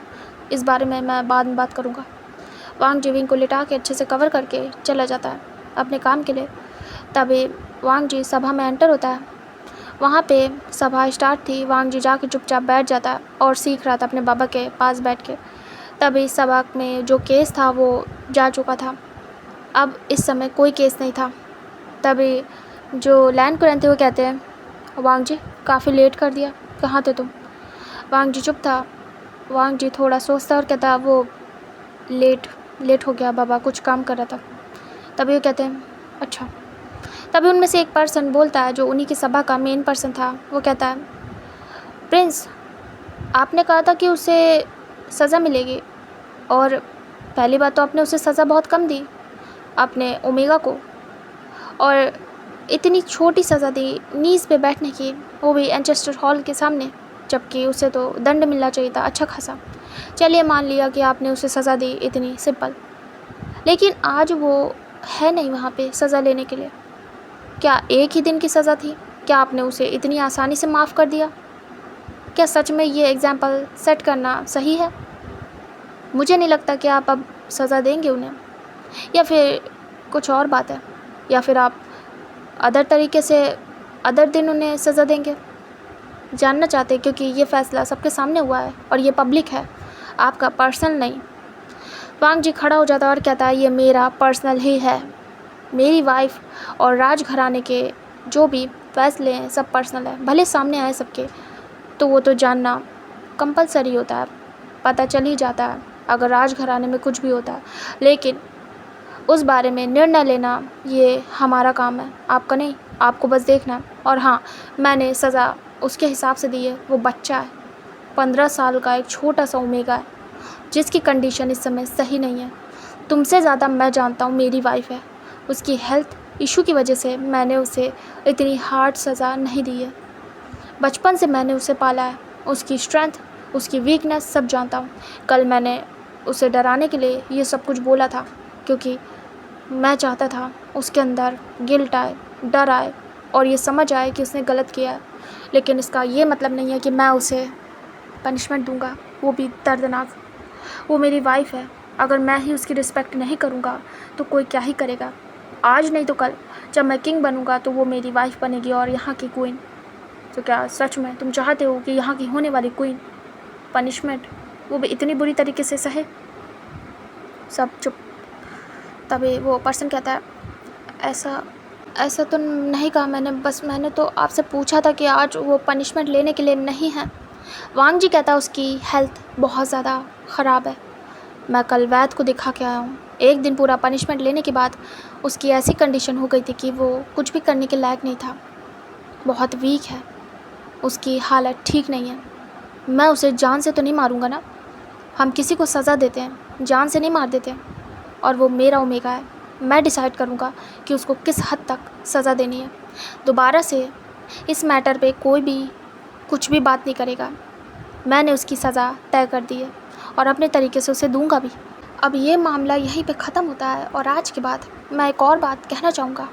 इस बारे में मैं बाद में बात करूँगा। वांग जी विंग को लिटा के अच्छे से कवर करके चला जाता है अपने काम के लिए। तभी वांग जी सभा में एंटर होता है। वहाँ पे सभा स्टार्ट थी। वांग जी जाके चुपचाप बैठ जाता है और सीख रहा था अपने बाबा के पास बैठ के। तभी सभा में जो केस था वो जा चुका था, अब इस समय कोई केस नहीं था। तभी जो लैंड कुरैन थे वो कहते हैं वांग जी काफ़ी लेट कर दिया, कहाँ थे तुम। वांग जी चुप था। वांग जी थोड़ा सोचता और कहता वो लेट हो गया बाबा, कुछ काम कर रहा था। तभी वो कहते हैं अच्छा। तभी उनमें से एक पर्सन बोलता है जो उन्हीं की सभा का मेन पर्सन था, वो कहता है प्रिंस आपने कहा था कि उसे सज़ा मिलेगी, और पहली बात तो आपने उसे सज़ा बहुत कम दी अपने ओमेगा को, और इतनी छोटी सज़ा दी नीज़ पे बैठने की, वो भी एंचेस्टर हॉल के सामने, जबकि उसे तो दंड मिलना चाहिए था अच्छा खासा। चलिए मान लिया कि आपने उसे सज़ा दी इतनी सिंपल, लेकिन आज वो है नहीं वहाँ पे सज़ा लेने के लिए। क्या एक ही दिन की सज़ा थी, क्या आपने उसे इतनी आसानी से माफ़ कर दिया। क्या सच में ये एग्ज़ाम्पल सेट करना सही है। मुझे नहीं लगता कि आप अब सज़ा देंगे उन्हें, या फिर कुछ और बात है, या फिर आप अदर तरीके से अदर दिन उन्हें सज़ा देंगे। जानना चाहते हैं क्योंकि ये फ़ैसला सबके सामने हुआ है और ये पब्लिक है, आपका पर्सनल नहीं। वांग जी खड़ा हो जाता है और कहता है ये मेरा पर्सनल ही है, मेरी वाइफ और राजघराने के जो भी फैसले हैं सब पर्सनल है, भले सामने आए सबके तो वो तो जानना कंपलसरी होता है, पता चल ही जाता है अगर राजघराने में कुछ भी होता है, लेकिन उस बारे में निर्णय लेना ये हमारा काम है, आपका नहीं। आपको बस देखना है। और हाँ, मैंने सज़ा उसके हिसाब से दी है। वो बच्चा है, 15 साल का एक छोटा सा ओमेगा है, जिसकी कंडीशन इस समय सही नहीं है। तुमसे ज़्यादा मैं जानता हूँ, मेरी वाइफ है, उसकी हेल्थ इशू की वजह से मैंने उसे इतनी हार्ड सज़ा नहीं दी है। बचपन से मैंने उसे पाला है, उसकी स्ट्रेंथ, उसकी वीकनेस सब जानता हूँ। कल मैंने उसे डराने के लिए ये सब कुछ बोला था, क्योंकि मैं चाहता था उसके अंदर गिल्ट आए, डर आए और ये समझ आए कि उसने गलत किया है। लेकिन इसका ये मतलब नहीं है कि मैं उसे पनिशमेंट दूंगा, वो भी दर्दनाक। वो मेरी वाइफ है, अगर मैं ही उसकी रिस्पेक्ट नहीं करूँगा तो कोई क्या ही करेगा। आज नहीं तो कल जब मैं किंग बनूँगा तो वो मेरी वाइफ बनेगी और यहाँ की क्वीन। तो क्या सच में तुम चाहते हो कि यहाँ की होने वाली क्वीन पनिशमेंट वो भी इतनी बुरी तरीके से सहे? सब चुप। तभी वो पर्सन कहता है, ऐसा ऐसा तो नहीं कहा मैंने, बस मैंने तो आपसे पूछा था कि आज वो पनिशमेंट लेने के लिए नहीं है। वांग जी कहता है, उसकी हेल्थ बहुत ज़्यादा ख़राब है, मैं कल वैद को दिखा के आया हूँ। एक दिन पूरा पनिशमेंट लेने के बाद उसकी ऐसी कंडीशन हो गई थी कि वो कुछ भी करने के लायक नहीं था, बहुत वीक है, उसकी हालत ठीक नहीं है। मैं उसे जान से तो नहीं मारूंगा ना, हम किसी को सज़ा देते हैं, जान से नहीं मार देते। और वो मेरा ओमेगा है, मैं डिसाइड करूंगा कि उसको किस हद तक सज़ा देनी है। दोबारा से इस मैटर पे कोई भी कुछ भी बात नहीं करेगा। मैंने उसकी सज़ा तय कर दी है और अपने तरीके से उसे दूंगा भी। अब ये मामला यहीं पे ख़त्म होता है और आज के बाद मैं एक और बात कहना चाहूँगा।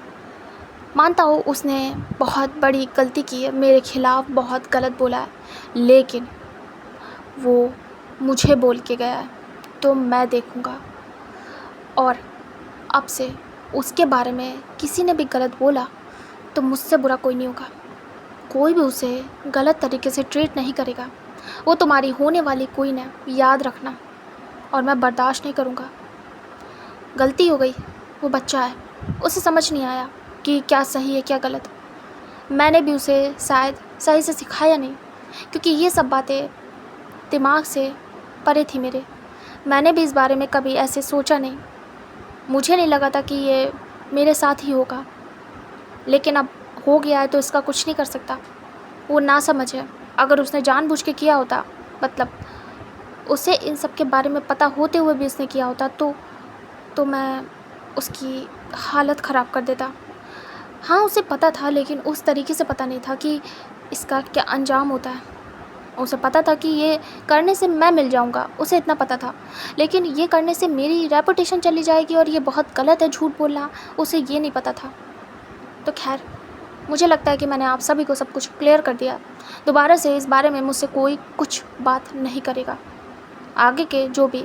मानता हूँ उसने बहुत बड़ी गलती की है, मेरे ख़िलाफ़ बहुत गलत बोला है, लेकिन वो मुझे बोल के गया है तो मैं देखूँगा। और अब से उसके बारे में किसी ने भी गलत बोला तो मुझसे बुरा कोई नहीं होगा। कोई भी उसे गलत तरीके से ट्रीट नहीं करेगा। वो तुम्हारी होने वाली क्वीन है, याद रखना, और मैं बर्दाश्त नहीं करूँगा। गलती हो गई, वो बच्चा है, उसे समझ नहीं आया कि क्या सही है क्या गलत। मैंने भी उसे शायद सही से सिखाया नहीं, क्योंकि ये सब बातें दिमाग से परे थी मेरे। मैंने भी इस बारे में कभी ऐसे सोचा नहीं, मुझे नहीं लगा था कि ये मेरे साथ ही होगा, लेकिन अब हो गया है तो इसका कुछ नहीं कर सकता। वो ना समझ है, अगर उसने जानबूझ के किया होता, मतलब उसे इन सब के बारे में पता होते हुए भी उसने किया होता तो मैं उसकी हालत ख़राब कर देता। हाँ, उसे पता था, लेकिन उस तरीके से पता नहीं था कि इसका क्या अंजाम होता है। उसे पता था कि ये करने से मैं मिल जाऊंगा, उसे इतना पता था, लेकिन ये करने से मेरी रेपुटेशन चली जाएगी और ये बहुत गलत है झूठ बोलना, उसे ये नहीं पता था। तो खैर, मुझे लगता है कि मैंने आप सभी को सब कुछ क्लियर कर दिया। दोबारा से इस बारे में मुझसे कोई कुछ बात नहीं करेगा। आगे के जो भी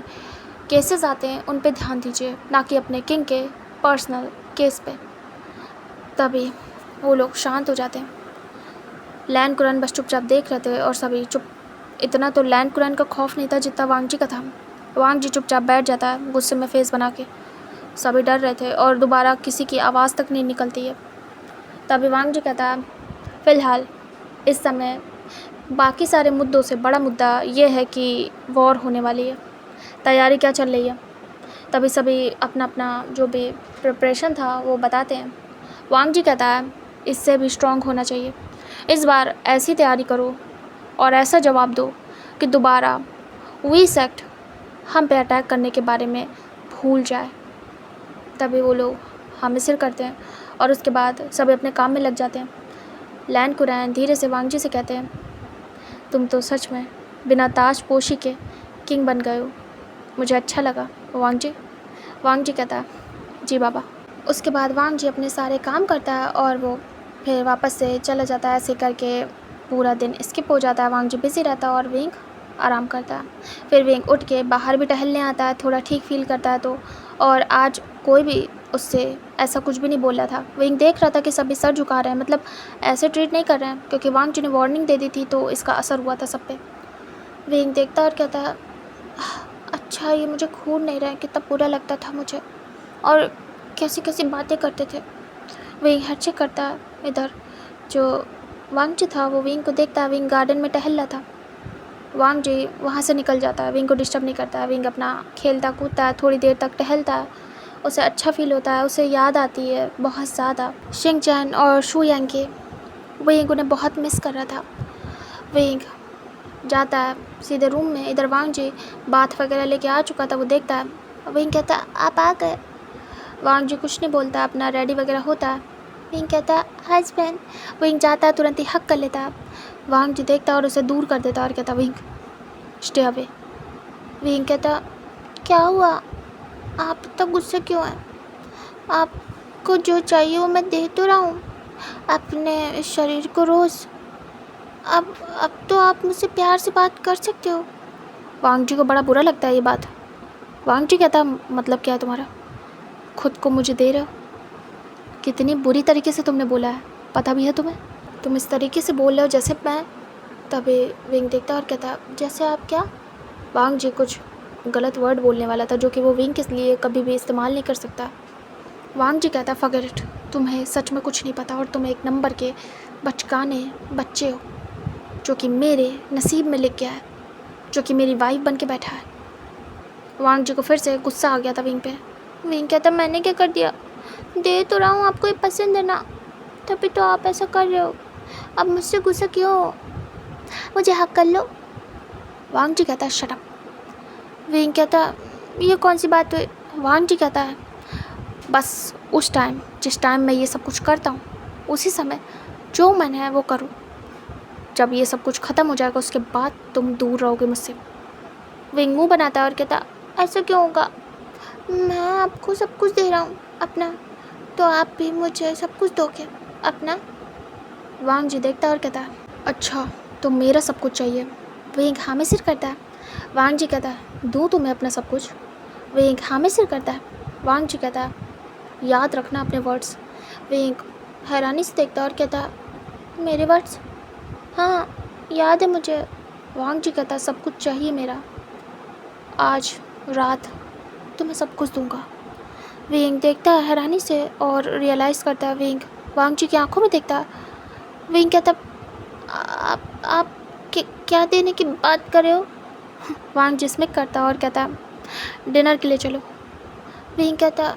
केसेस आते हैं उन पे ध्यान दीजिए, ना कि अपने किंग के पर्सनल केस पे। तभी वो लोग शांत हो जाते हैं। लैन कुरान बस चुपचाप देख रहे थे और सभी चुप। इतना तो लैन कुरान का खौफ नहीं था जितना वांग जी का था। वांग जी चुपचाप बैठ जाता है गुस्से में फेस बना के। सभी डर रहे थे और दोबारा किसी की आवाज़ तक नहीं निकलती है। तभी वांग जी कहता है, फ़िलहाल इस समय बाकी सारे मुद्दों से बड़ा मुद्दा ये है कि वॉर होने वाली है, तैयारी क्या चल रही है। तभी सभी अपना अपना जो भी प्रिपरेशन था वो बताते हैं। वांग जी कहता है, इससे भी स्ट्रॉन्ग होना चाहिए, इस बार ऐसी तैयारी करो और ऐसा जवाब दो कि दोबारा वी सेक्ट हम पे अटैक करने के बारे में भूल जाए। तभी वो लोग हमें सिर करते हैं और उसके बाद सभी अपने काम में लग जाते हैं। लैन कुरैन धीरे से वांग जी से कहते हैं, तुम तो सच में बिना ताज पोशी के किंग बन गए हो, मुझे अच्छा लगा वांग जी। वांग जी कहता है, जी बाबा। उसके बाद वांग जी अपने सारे काम करता है और वो फिर वापस से चला जाता है। ऐसे करके पूरा दिन स्किप हो जाता है। वांग जी बिज़ी रहता है और विंग आराम करता है। फिर विंग उठ के बाहर भी टहलने आता है, थोड़ा ठीक फील करता है तो। और आज कोई भी उससे ऐसा कुछ भी नहीं बोल रहा था। विंग देख रहा था कि सभी सर झुका रहे हैं, मतलब ऐसे ट्रीट नहीं कर रहे हैं, क्योंकि वांग जी ने वार्निंग दे दी थी तो इसका असर हुआ था सब पे। विंग देखता और कहता है, अच्छा ये मुझे खून नहीं रहा है, कितना बुरा लगता था मुझे, और कैसी कैसी बातें करते थे। विंग हेडशेक करता है। इधर जो वांग जी था वो विंग को देखता है। विंग गार्डन में टहल रहा था। वांग जी वहाँ से निकल जाता है, विंग को डिस्टर्ब नहीं करता है। विंग अपना खेलता कूदता है, थोड़ी देर तक टहलता है, उसे अच्छा फील होता है। उसे याद आती है बहुत ज़्यादा शिंग चैन और शू यांग की। विंग उन्हें बहुत मिस कर रहा था। विंग जाता है सीधे रूम में। इधर वांग जी बाथ वगैरह लेके आ चुका था, वो देखता है। विंग कहता है, आप आ गए। वांग जी कुछ नहीं बोलता, अपना रेडी वगैरह होता है। विंग कहता है, हस्बैंड। विंग जाता है, तुरंत ही हक कर लेता है। वांग जी देखता है और उसे दूर कर देता है और कहता, विंग स्टे अवे। विंग कहता, क्या हुआ? आप इतना गुस्से क्यों हैं? आपको जो चाहिए वो मैं दे तो रहा हूँ अपने शरीर को रोज़। अब तो आप मुझसे प्यार से बात कर सकते हो। वांग जी को बड़ा बुरा लगता है ये बात। वांग जी कहता, मतलब क्या है तुम्हारा? खुद को मुझे दे रहे हो? कितनी बुरी तरीके से तुमने बोला है, पता भी है तुम्हें? तुम इस तरीके से बोल रहे हो जैसे मैं। तभी विंग देखता और कहता, जैसे आप क्या? वांग जी कुछ गलत वर्ड बोलने वाला था जो कि वो विंग के लिए कभी भी इस्तेमाल नहीं कर सकता। वांग जी कहता, फॉरगेट इट, तुम्हें सच में कुछ नहीं पता और तुम एक नंबर के बचकाने बच्चे हो जो कि मेरे नसीब में लिख गया है, जो कि मेरी वाइफ बन के बैठा है। वांग जी को फिर से गुस्सा आ गया था विंग पे। विंग कहता, मैंने क्या कर दिया? दे तो रहा हूँ, आपको ये पसंद है ना, तभी तो आप ऐसा कर रहे हो। अब मुझसे गुस्सा क्यों हो? मुझे हक कर लो। वांग जी कहता, शट अप। विंग कहता, ये कौन सी बात हुई? वांग जी कहता है, बस उस टाइम जिस टाइम मैं ये सब कुछ करता हूँ उसी समय जो मन है वो करो। जब ये सब कुछ ख़त्म हो जाएगा उसके बाद तुम दूर रहोगे मुझसे। विंग मुँह बनाता है और कहता, ऐसा क्यों होगा? मैं आपको सब कुछ दे रहा हूँ अपना, तो आप भी मुझे सब कुछ दोगे अपना? वांग जी देखता और कहता, अच्छा तो मेरा सब कुछ चाहिए? विंग हाँ में सिर करता है। वांग जी कहता, दूँ तुम्हें अपना सब कुछ? विंग हाँ में सिर करता है। वांग जी कहता, याद रखना अपने वर्ड्स। विंग हैरानी से देखता और कहता, मेरे वर्ड्स? हाँ याद है मुझे। वांग जी कहता, सब कुछ चाहिए मेरा, आज रात तुम्हें सब कुछ दूंगा। विंग देखता है हैरानी से और रियलाइज़ करता है विंग वांग जी की आंखों में देखता है। विंग कहता, आप क्या देने की बात कर रहे हो? वांग जिस्मिक करता और कहता, डिनर के लिए चलो। विंग कहता,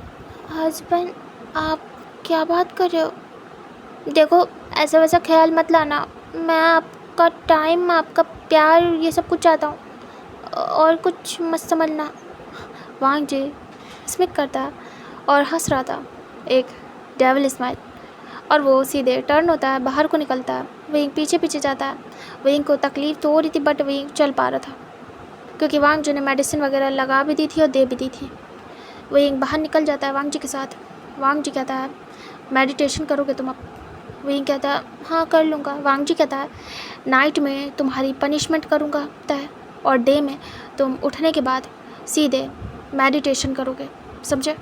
हस्बैंड आप क्या बात कर रहे हो? देखो ऐसा वैसा ख्याल मत लाना, मैं आपका टाइम, आपका प्यार, ये सब कुछ चाहता हूँ, और कुछ मत समझना। वांग जी स्मिक करता और हंस रहा था, एक डेविल स्माइल, और वो सीधे टर्न होता है, बाहर को निकलता है। विंग पीछे पीछे जाता है। विंग को तकलीफ़ तो हो रही थी बट विंग चल पा रहा था क्योंकि वांग जी ने मेडिसिन वगैरह लगा भी दी थी और दे भी दी थी। विंग बाहर निकल जाता है वांग जी के साथ। वांग जी कहता है, मेडिटेशन करोगे तुम अब? विंग कहता है, हाँ कर लूँगा। वांग जी कहता है, नाइट में तुम्हारी पनिशमेंट करूँगा तय, और डे में तुम उठने के बाद सीधे मेडिटेशन करोगे, समझे?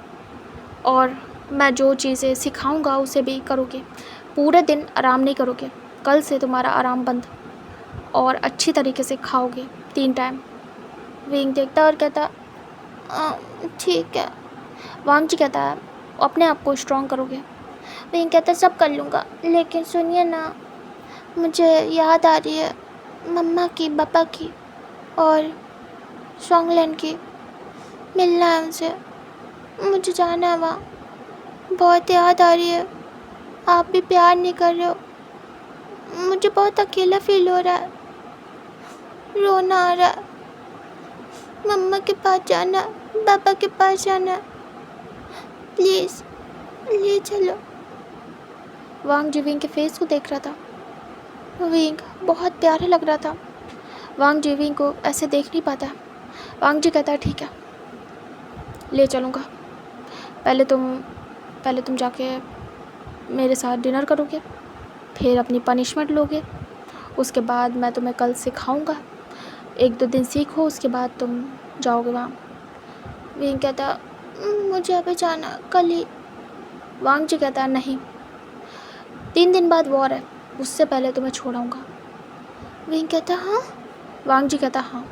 और मैं जो चीज़ें सिखाऊंगा उसे भी करोगे। पूरे दिन आराम नहीं करोगे, कल से तुम्हारा आराम बंद, और अच्छी तरीके से खाओगे 3 टाइम। विंग देखता और कहता, ठीक है। वांग जी कहता है, अपने आप को स्ट्रॉन्ग करोगे। विंग कहता, सब कर लूँगा, लेकिन सुनिए ना, मुझे याद आ रही है मम्मा की, पापा की और सॉन्गलैंड की। मिलना है उनसे, मुझे जाना है वहाँ, बहुत याद आ रही है। आप भी प्यार नहीं कर रहे हो, मुझे बहुत अकेला फील हो रहा है, रोना आ रहा है। मम्मा के पास जाना, पापा के पास जाना, प्लीज़ ले चलो। वांग जी विंग के फेस को देख रहा था। विंग बहुत प्यारा लग रहा था। वांग जी विंग को ऐसे देख नहीं पाता। वांग जी कहता है, ठीक है ले चलूँगा, पहले तुम जाके मेरे साथ डिनर करोगे, फिर अपनी पनिशमेंट लोगे, उसके बाद मैं तुम्हें कल सिखाऊंगा, 1-2 दिन सीखो, उसके बाद तुम जाओगे वहाँ। विंग कहता, मुझे अभी जाना, कल ही। वांग जी कहता, नहीं 3 दिन बाद वॉर है, उससे पहले तुम्हें छोड़ाऊँगा। विंग कहता, हाँ? वांग जी कहता, हाँ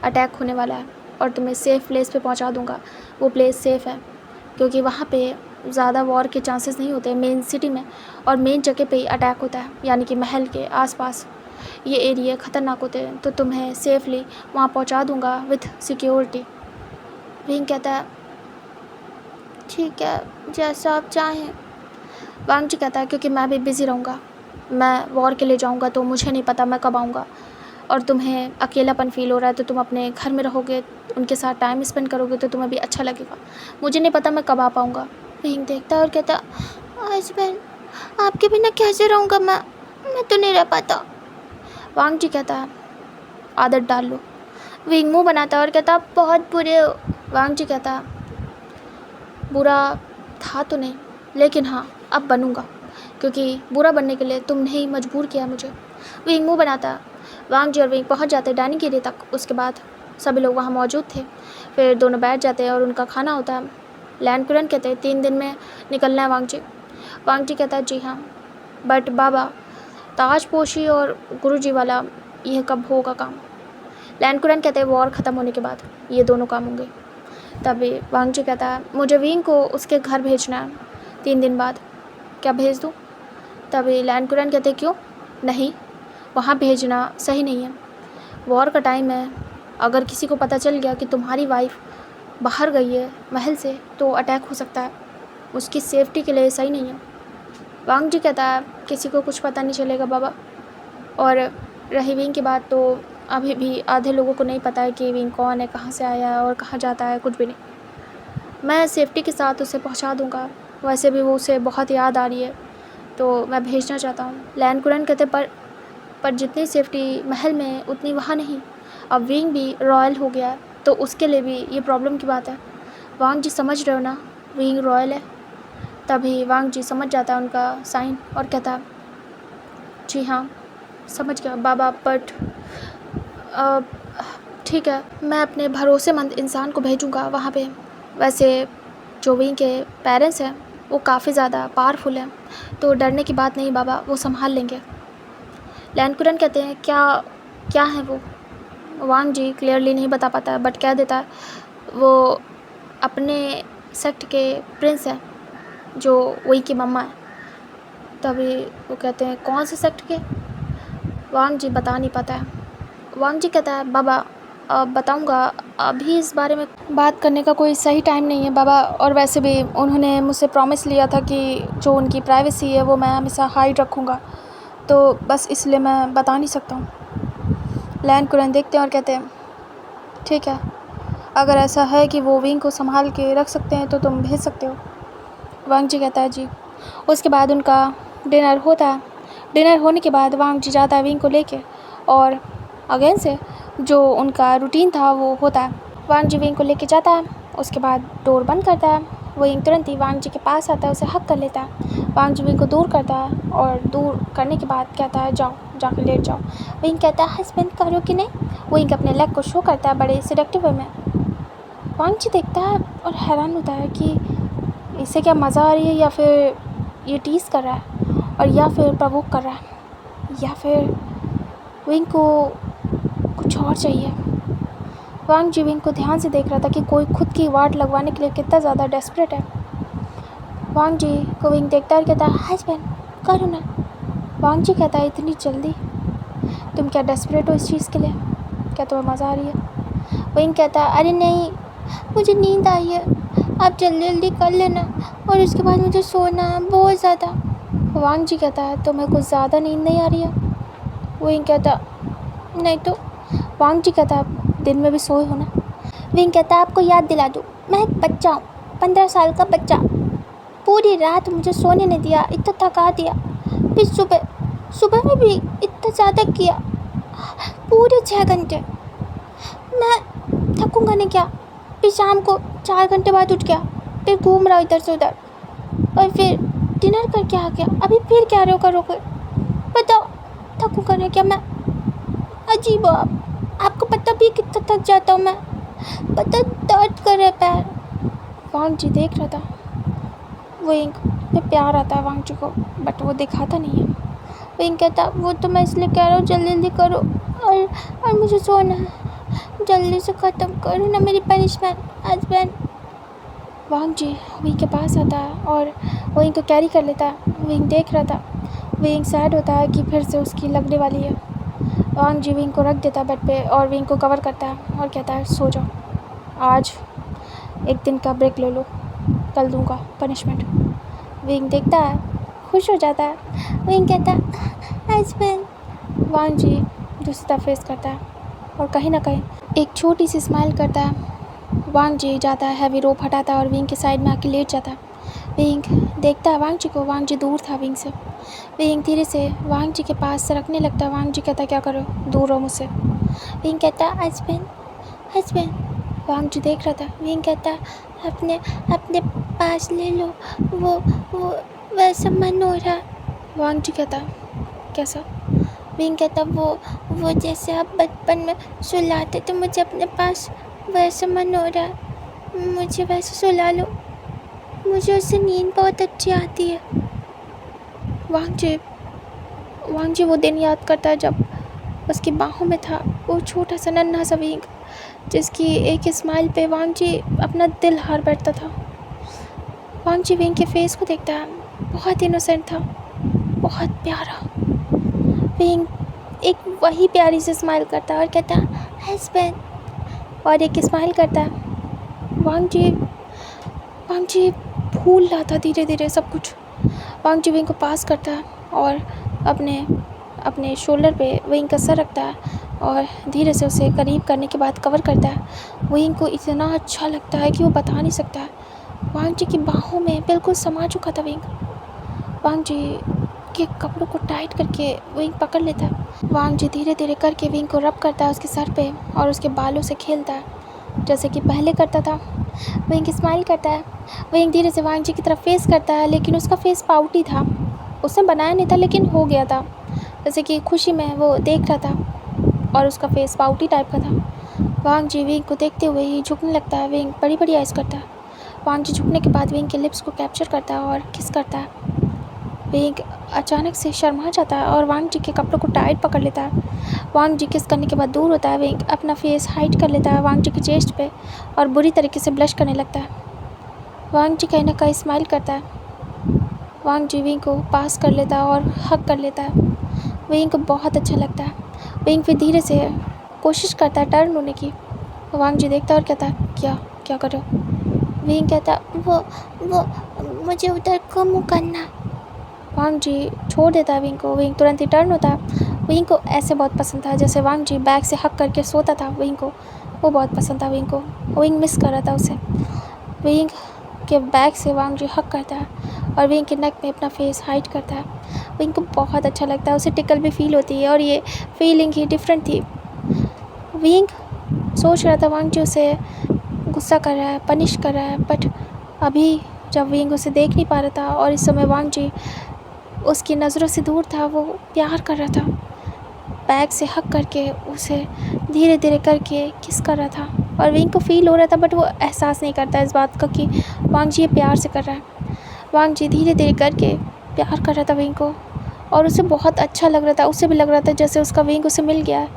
अटैक होने वाला है और तुम्हें सेफ़ प्लेस पे पहुंचा दूंगा। वो प्लेस सेफ़ है क्योंकि वहाँ पे ज़्यादा वॉर के चांसेस नहीं होते मेन सिटी में, और मेन जगह पे ही अटैक होता है, यानी कि महल के आसपास ये एरिया ख़तरनाक होते हैं, तो तुम्हें सेफली वहाँ पहुँचा दूंगा विथ सिक्योरिटी। विंग कहता है, ठीक है जैसा आप चाहें। वांग जी कहता है, क्योंकि मैं भी बिज़ी रहूँगा, मैं वॉर के लिए जाऊँगा तो मुझे नहीं पता मैं कब आऊँगा, और तुम्हें अकेलापन फ़ील हो रहा है तो तुम अपने घर में रहोगे, उनके साथ टाइम स्पेंड करोगे तो तुम्हें भी अच्छा लगेगा, मुझे नहीं पता मैं कब आ पाऊँगा। विंग देखता और कहता, हस्बैंड आपके बिना कैसे रहूँगा मैं तो नहीं रह पाता। वांग जी कहता है, आदत डाल लो। विंग मुंह बनाता और कहता बहुत बुरे हो। वांग जी कहता बुरा था तो नहीं, लेकिन हाँ अब बनूंगा, क्योंकि बुरा बनने के लिए तुमने ही मजबूर किया मुझे। विंग मुंह बनाता। वांग जी और विंग पहुंच जाते डाइनिंग एरिया तक। उसके बाद सभी लोग वहाँ मौजूद थे। फिर दोनों बैठ जाते हैं और उनका खाना होता है। लैन कुरन कहते हैं 3 दिन में निकलना है वांग जी। वांग जी कहता है जी हाँ, बट बाबा ताजपोशी और गुरुजी वाला यह कब होगा काम? लैन कुरन कहते हैं वॉर ख़त्म होने के बाद ये दोनों काम होंगे। तभी वांग जी कहता है मुझे विंग को उसके घर भेजना है 3 दिन बाद, क्या भेज दूँ? तभी लैन कुरन कहते क्यों नहीं, वहाँ भेजना सही नहीं है, वॉर का टाइम है, अगर किसी को पता चल गया कि तुम्हारी वाइफ बाहर गई है महल से तो अटैक हो सकता है, उसकी सेफ्टी के लिए सही नहीं है। वांग जी कहता है किसी को कुछ पता नहीं चलेगा बाबा, और रही विंग की बात तो अभी भी आधे लोगों को नहीं पता है कि विंग कौन है, कहाँ से आया है और कहाँ जाता है, कुछ भी नहीं। मैं सेफ्टी के साथ उसे पहुँचा दूँगा, वैसे भी वो उसे बहुत याद आ रही है तो मैं भेजना चाहता हूँ। लैन कुरन कहते पर जितनी सेफ्टी महल में उतनी वहाँ नहीं, अब विंग भी रॉयल हो गया है तो उसके लिए भी ये प्रॉब्लम की बात है। वांग जी समझ रहे हो ना, विंग रॉयल है। तभी वांग जी समझ जाता है उनका साइन और कहता है जी हाँ समझ गया बाबा, बट ठीक है मैं अपने भरोसेमंद इंसान को भेजूँगा वहाँ पे। वैसे जो विंग के पेरेंट्स हैं वो काफ़ी ज़्यादा पावरफुल हैं, तो डरने की बात नहीं बाबा, वो संभाल लेंगे। लैन कुरन कहते हैं क्या है वो? वांग जी क्लियरली नहीं बता पाता है बट कह देता है वो अपने सेक्ट के प्रिंस हैं जो वही की मम्मा है। तभी वो कहते हैं कौन से सेक्ट के? वांग जी बता नहीं पाता है। वांग जी कहता है बाबा बताऊंगा, अभी इस बारे में बात करने का कोई सही टाइम नहीं है बाबा, और वैसे भी उन्होंने मुझसे प्रॉमिस लिया था कि जो उनकी प्राइवेसी है वो मैं हमेशा हाइड रखूँगा, तो बस इसलिए मैं बता नहीं सकता हूँ। लैन कुरन देखते हैं और कहते हैं ठीक है, अगर ऐसा है कि वो विंग को संभाल के रख सकते हैं तो तुम भेज सकते हो। वांग जी कहता है जी। उसके बाद उनका डिनर होता है। डिनर होने के बाद वांग जी जाता है विंग को लेके और अगेन से जो उनका रूटीन था वो होता है। वांग जी विंग को लेके जाता है, उसके बाद डोर बंद करता है। विंग तुरंत ही वांग जी के पास आता है, उसे हक कर लेता है। वांग जी विंग को दूर करता है और दूर करने के बाद कहता है जाओ जाके लेट जाओ। विंग कहता है हस्बैंड करो कि नहीं। विंग अपने लेग को शो करता है बड़े सिलेक्टिव वे में। वांग जी देखता है और हैरान होता है कि इसे क्या मज़ा आ रही है, या फिर ये टीज़ कर रहा है, और या फिर प्रवोक कर रहा है, या फिर विंग को कुछ और चाहिए। वांग जी विंग को ध्यान से देख रहा था कि कोई खुद की वाट लगवाने के लिए कितना ज़्यादा डेस्परेट है। वांग जी को विंग देखता है और कहता है हस्बैंड करो ना। वांग जी कहता है इतनी जल्दी? तुम क्या डेस्परेट हो इस चीज़ के लिए? क्या तुम्हें मज़ा आ रही है? विंग कहता है अरे नहीं, मुझे नींद आई है, आप जल्दी जल्दी कर लेना और उसके बाद मुझे सोना है बहुत ज़्यादा। वांग जी कहता है तुम्हें कुछ ज़्यादा नींद नहीं आ रही है? विंग कहता नहीं तो। वांग जी कहता दिन में भी सोए हो ना? विंग कहता आपको याद दिला दूँ, मैं एक बच्चा हूँ, 15 साल का बच्चा। पूरी रात मुझे सोने नहीं दिया, इतना थका दिया, फिर सुबह में भी इतना ज़्यादा किया, पूरे 6 घंटे। मैं थकूँगा नहीं क्या? फिर शाम को 4 घंटे बाद उठ गया, फिर घूम रहा इधर से उधर, और फिर डिनर करके आ गया, अभी फिर क्या करोगे बताओ? थकूँगा नहीं क्या मैं? अजीब हो आपको पता भी कितना थक जाता हूँ मैं, पता दर्द कर रहा है पैर। वांग जी देख रहा था विंग में प्यार आता है वांग जी को, बट वो दिखाता नहीं है। विंग कहता वो तो मैं इसलिए कह रहा हूँ जल्दी जल्दी करो और मुझे सोना है, जल्दी से ख़त्म करो ना मेरी पनिशमेंट हस्बैंड। वांग जी विंग के पास आता है और विंग को कैरी कर लेता है। विंग देख रहा था, विंग सैड होता है कि फिर से उसकी लगने वाली है। वांग जी विंग को रख देता है बेड पे और विंग को कवर करता है और कहता है सो जाओ, आज एक दिन का ब्रेक ले लो, कल दूंगा पनिशमेंट। विंग देखता है, खुश हो जाता है। विंग कहता है हस्बैंड। वांग जी दूसरी तरफ फेस करता है और कहीं ना कहीं एक छोटी सी स्माइल करता है। वांग जी जाता है, हैवी रोप हटाता है और विंग के साइड में आके लेट जाता है। विंग देखता है वांग जी को, वांग जी दूर था विंग से। विंग धीरे से वांग जी के पास सरकने लगता है। वांग जी कहता क्या करो, दूर रहो मुझसे। विंग कहता हस्बैंड हस्बैंड। वांग जी देख रहा था। विंग कहता अपने अपने पास ले लो, वो वैसा मन हो रहा। वांग जी कहता कैसा? विंग कहता वो जैसे आप बचपन में सुलाते तो मुझे अपने पास वैसा मन हो रहा, मुझे वैसे सुला लो, मुझे उससे नींद बहुत अच्छी आती है। वांग जी वो दिन याद करता है जब उसकी बाहों में था वो छोटा सा नन्हा सा विंग, जिसकी एक स्माइल पे वांग जी अपना दिल हार बैठता था। वांग जी विंग के फेस को देखता है, बहुत इनोसेंट था, बहुत प्यारा। विंग एक वही प्यारी से स्माइल करता है और कहता हस्बैंड, और एक स्माइल करता है। वांग जी भूल रहा था धीरे धीरे सब कुछ। वांग जी विंग को पास करता है और अपने शोल्डर पे विंग का सर रखता है और धीरे से उसे करीब करने के बाद कवर करता है। विंग को इतना अच्छा लगता है कि वो बता नहीं सकता है। वांग जी की बाहों में बिल्कुल समा चुका था विंग। वांग जी के कपड़ों को टाइट करके विंग पकड़ लेता है। वांग जी धीरे धीरे करके विंग को रब करता है उसके सर पे और उसके बालों से खेलता है जैसे कि पहले करता था। विंग स्माइल करता है। विंग धीरे से वांग जी की तरफ फेस करता है, लेकिन उसका फेस पाउटी था, उसने बनाया नहीं था लेकिन हो गया था, जैसे कि खुशी में वो देख रहा था और उसका फेस पाउटी टाइप का था। वांग जी विंग को देखते हुए ही झुकने लगता है। विंग बड़ी बड़ी आइज़ करता है। वांग जी झुकने के बाद विंग के लिप्स को कैप्चर करता है और किस करता है। विंग अचानक से शर्मा जाता है और वांग जी के कपड़ों को टाइट पकड़ लेता है। वांग जी किस करने के बाद दूर होता है। विंग अपना फेस हाइड कर लेता है वांग जी की चेस्ट पे और बुरी तरीके से ब्लश करने लगता है। वांग जी कहीं ना कहीं स्माइल करता है। वांग जी विंग को पास कर लेता है और हग कर लेता है। विंग को बहुत अच्छा लगता है। विंग फिर धीरे से कोशिश करता है टर्न होने की। वांग जी देखता है और कहता है क्या कर रहे हो? विंग कहता वो मुझे उधर को मुँह करना। वांग जी छोड़ देता है विंग को। विंग तुरंत ही टर्न होता है। विंग को ऐसे बहुत पसंद था जैसे वांग जी बैग से हक करके सोता था। विंग को वो बहुत पसंद था। विंग को विंग मिस कर रहा था उसे। विंग के बैग से वांग जी हक करता है और विंग के नेक में अपना फेस हाइड करता है। विंग को बहुत अच्छा लगता है, उसे टिकल भी फील होती है और ये फीलिंग ही डिफरेंट थी। विंग सोच रहा था वांग जी उसे गुस्सा कर रहा है, पनिश कर रहा है, बट अभी जब विंग उसे देख नहीं पा रहा था और इस समय वांग जी उसकी नज़रों से दूर था, वो प्यार कर रहा था। बैग से हक करके उसे धीरे धीरे करके किस कर रहा था और विंग को फील हो रहा था, बट वो एहसास नहीं करता इस बात का कि वांग जी ये प्यार से कर रहा है। वांग जी धीरे धीरे करके प्यार कर रहा था विंग को और उसे बहुत अच्छा लग रहा था। उसे भी लग रहा था जैसे उसका विंग उसे मिल गया है।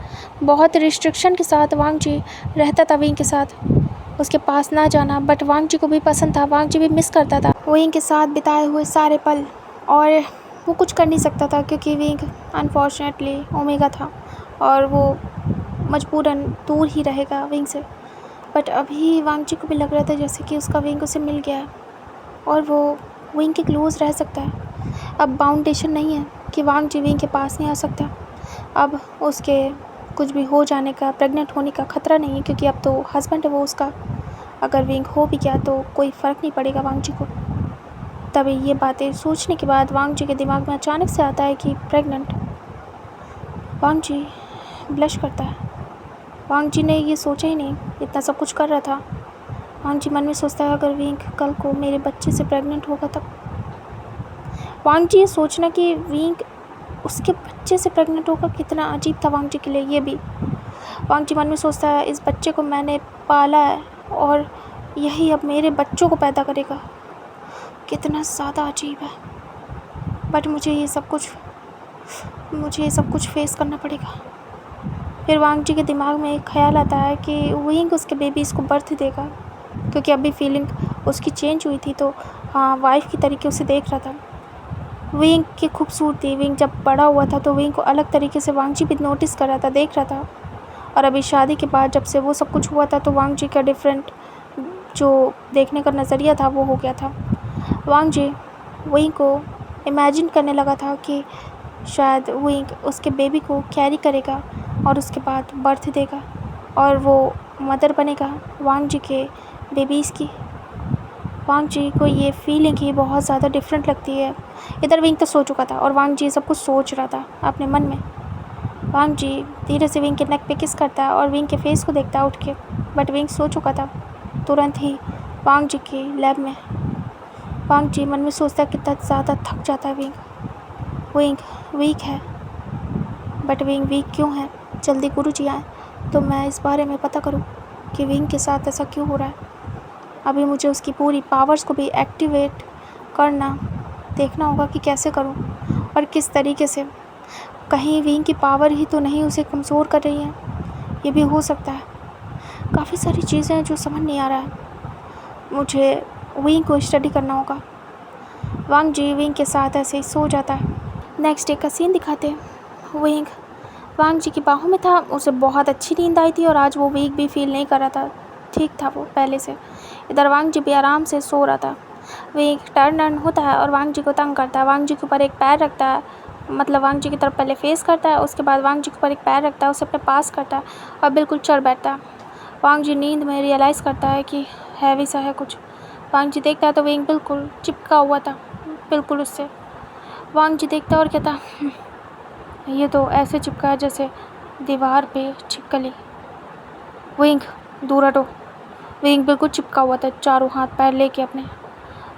बहुत रिस्ट्रिक्शन के साथ वांग जी रहता था विंग के साथ, उसके पास ना जाना, बट वांग जी को भी पसंद था। वांग जी भी मिस करता था विंग के साथ बिताए हुए सारे पल, और वो कुछ कर नहीं सकता था क्योंकि विंग अनफॉर्चुनेटली ओमेगा था और वो मजबूरन दूर ही रहेगा विंग से। बट अभी वांग जी को भी लग रहा था जैसे कि उसका विंग उसे मिल गया है और वो विंग के क्लोज रह सकता है। अब बाउंडेशन नहीं है कि वांग जी विंग के पास नहीं आ सकता। अब उसके कुछ भी हो जाने का, प्रेग्नेंट होने का खतरा नहीं है क्योंकि अब तो हस्बैंड है वो उसका। अगर विंग हो भी गया तो कोई फ़र्क नहीं पड़ेगा वांग जी को। तभी ये बातें सोचने के बाद वांग जी के दिमाग में अचानक से आता है कि प्रेग्नेंट। वांग जी ब्लश करता है। वांग जी ने ये सोचा ही नहीं, इतना सब कुछ कर रहा था। वांग जी मन में सोचता है अगर विंग कल को मेरे बच्चे से प्रेग्नेंट होगा तब। वांग जी ये सोचना कि विंग उसके बच्चे से प्रेग्नेंट होगा कितना अजीब था वांग जी के लिए। ये भी वांग जी मन में सोचता है इस बच्चे को मैंने पाला है और यही अब मेरे बच्चों को पैदा करेगा, कितना ज़्यादा अजीब है। बट मुझे ये सब कुछ फेस करना पड़ेगा। फिर वांग जी के दिमाग में एक ख्याल आता है कि विंग उसके बेबीज़ को बर्थ देगा, क्योंकि अभी फीलिंग उसकी चेंज हुई थी तो हाँ वाइफ की तरीके उसे देख रहा था। विंग की खूबसूरती, विंग जब बड़ा हुआ था तो विंग को अलग तरीके से वांग जी भी नोटिस कर रहा था, देख रहा था। और अभी शादी के बाद जब से वो सब कुछ हुआ था तो वांग जी का डिफरेंट जो देखने का नज़रिया था वो हो गया था। वांग जी विंग को इमेजिन करने लगा था कि शायद विंग उसके बेबी को कैरी करेगा और उसके बाद बर्थ देगा और वो मदर बनेगा वांग जी के बेबीज़ की। वांग जी को ये फीलिंग ही बहुत ज़्यादा डिफरेंट लगती है। इधर विंग तो सो चुका था और वांग जी सब कुछ सोच रहा था अपने मन में। वांग जी धीरे से विंग के नेक पे किस करता है और विंग के फेस को देखता है उठ के। बट विंग सो चुका था। तुरंत ही वांग जी के लैब में वांग जी मन में सोचता है कितना ज़्यादा थक जाता है विंग वीक है। बट विंग वीक क्यों है? जल्दी गुरुजी आए तो मैं इस बारे में पता करूं कि विंग के साथ ऐसा क्यों हो रहा है। अभी मुझे उसकी पूरी पावर्स को भी एक्टिवेट करना देखना होगा कि कैसे करूं और किस तरीके से। कहीं विंग की पावर ही तो नहीं उसे कमज़ोर कर रही है, ये भी हो सकता है। काफ़ी सारी चीज़ें हैं जो समझ नहीं आ रहा है। मुझे विंग को स्टडी करना होगा। वांग जी विंग के साथ ऐसे ही सो जाता है। नेक्स्ट डे का सीन दिखाते हैं। विंग वांग जी की बाहों में था, उसे बहुत अच्छी नींद आई थी और आज वो वीक भी फील नहीं कर रहा था, ठीक था वो पहले से। इधर वांग जी भी आराम से सो रहा था। विंग टर्न होता है और वांग जी को तंग करता है। वांग जी के ऊपर एक पैर रखता है, मतलब वांग जी की तरफ पहले फेस करता है, उसके बाद वांग जी के ऊपर एक पैर रखता है, उसे अपने पास करता है और बिल्कुल चढ़ बैठता है। वांग जी नींद में रियलाइज़ करता है कि हैवी सा है कुछ। वांग जी देखता है तो विंग बिल्कुल चिपका हुआ था, बिल्कुल उससे। वांग जी देखता है और कहता ये तो ऐसे चिपका है जैसे दीवार पे छिपकली। विंग दूर हटो। विंग बिल्कुल चिपका हुआ था चारों हाथ पैर लेके अपने।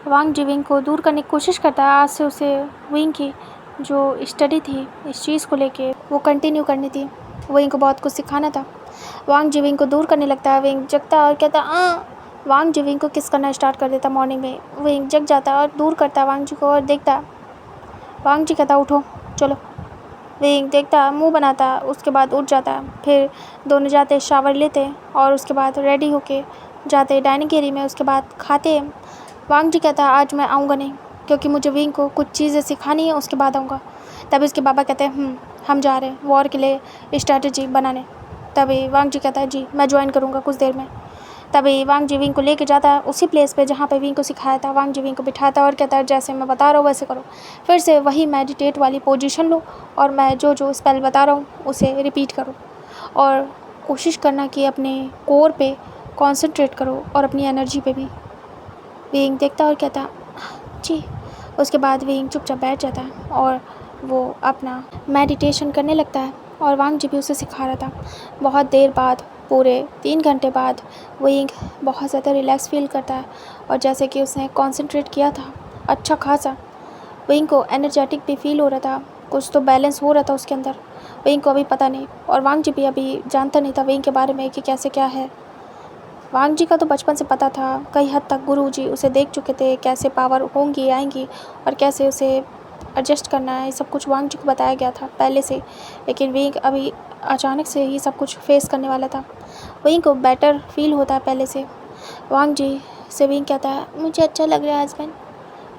वांग जी विंग को दूर करने की कोशिश करता है। आज से उसे विंग की जो स्टडी थी इस चीज़ को लेके वो कंटिन्यू करनी थी। विंग को बहुत कुछ सिखाना था। वांग जी विंग को दूर करने लगता है। विंग जगता है और कहता वांग जी विंग को किस करना स्टार्ट कर देता मॉर्निंग में। विंग जग जाता है और दूर करता है वांग जी को और देखता है। वांग जी कहता उठो चलो। विंग देखता मुंह बनाता, उसके बाद उठ जाता है। फिर दोनों जाते शावर लेते और उसके बाद रेडी होके जाते डाइनिंग एरिया में। उसके बाद खाते। वांग जी कहता है आज मैं आऊँगा नहीं क्योंकि मुझे विंग को कुछ चीज़ें सिखानी है, उसके बाद आऊँगा। तभी उसके पापा कहते हैं हम जा रहे हैं वॉर के लिए स्ट्रैटेजी बनाने। तभी वांग जी कहता है जी मैं ज्वाइन करूँगा कुछ देर में। तभी वांग जी विंग को लेके जाता है उसी प्लेस पे जहाँ पे विंग को सिखाया था। वांग जी विंग को बिठाता और कहता है जैसे मैं बता रहा हूँ वैसे करो, फिर से वही मेडिटेट वाली पोजीशन लो और मैं जो जो स्पेल बता रहा हूँ उसे रिपीट करो और कोशिश करना कि अपने कोर पे कंसंट्रेट करो और अपनी एनर्जी पे भी। विंग देखता और कहता जी। उसके बाद विंग चुपचाप बैठ जाता है और वो अपना मेडिटेशन करने लगता है और वांग जी भी उसे सिखा रहा था। बहुत देर बाद, पूरे 3 घंटे बाद विंग बहुत ज़्यादा रिलैक्स फील करता है और जैसे कि उसने कंसंट्रेट किया था अच्छा खासा। विंग को एनर्जेटिक भी फील हो रहा था, कुछ तो बैलेंस हो रहा था उसके अंदर। विंग को अभी पता नहीं और वांग जी भी अभी जानता नहीं था विंग के बारे में कि कैसे क्या है। वांग जी का तो बचपन से पता था, कई हद तक गुरुजी उसे देख चुके थे कैसे पावर होंगी आएंगी और कैसे उसे एडजस्ट करना है, सब कुछ वांग जी को बताया गया था पहले से। लेकिन विंग अभी अचानक से ही सब कुछ फेस करने वाला था। विंग को बेटर फील होता है पहले से। वांग जी से विंग कहता है मुझे अच्छा लग रहा है हस्बैंड।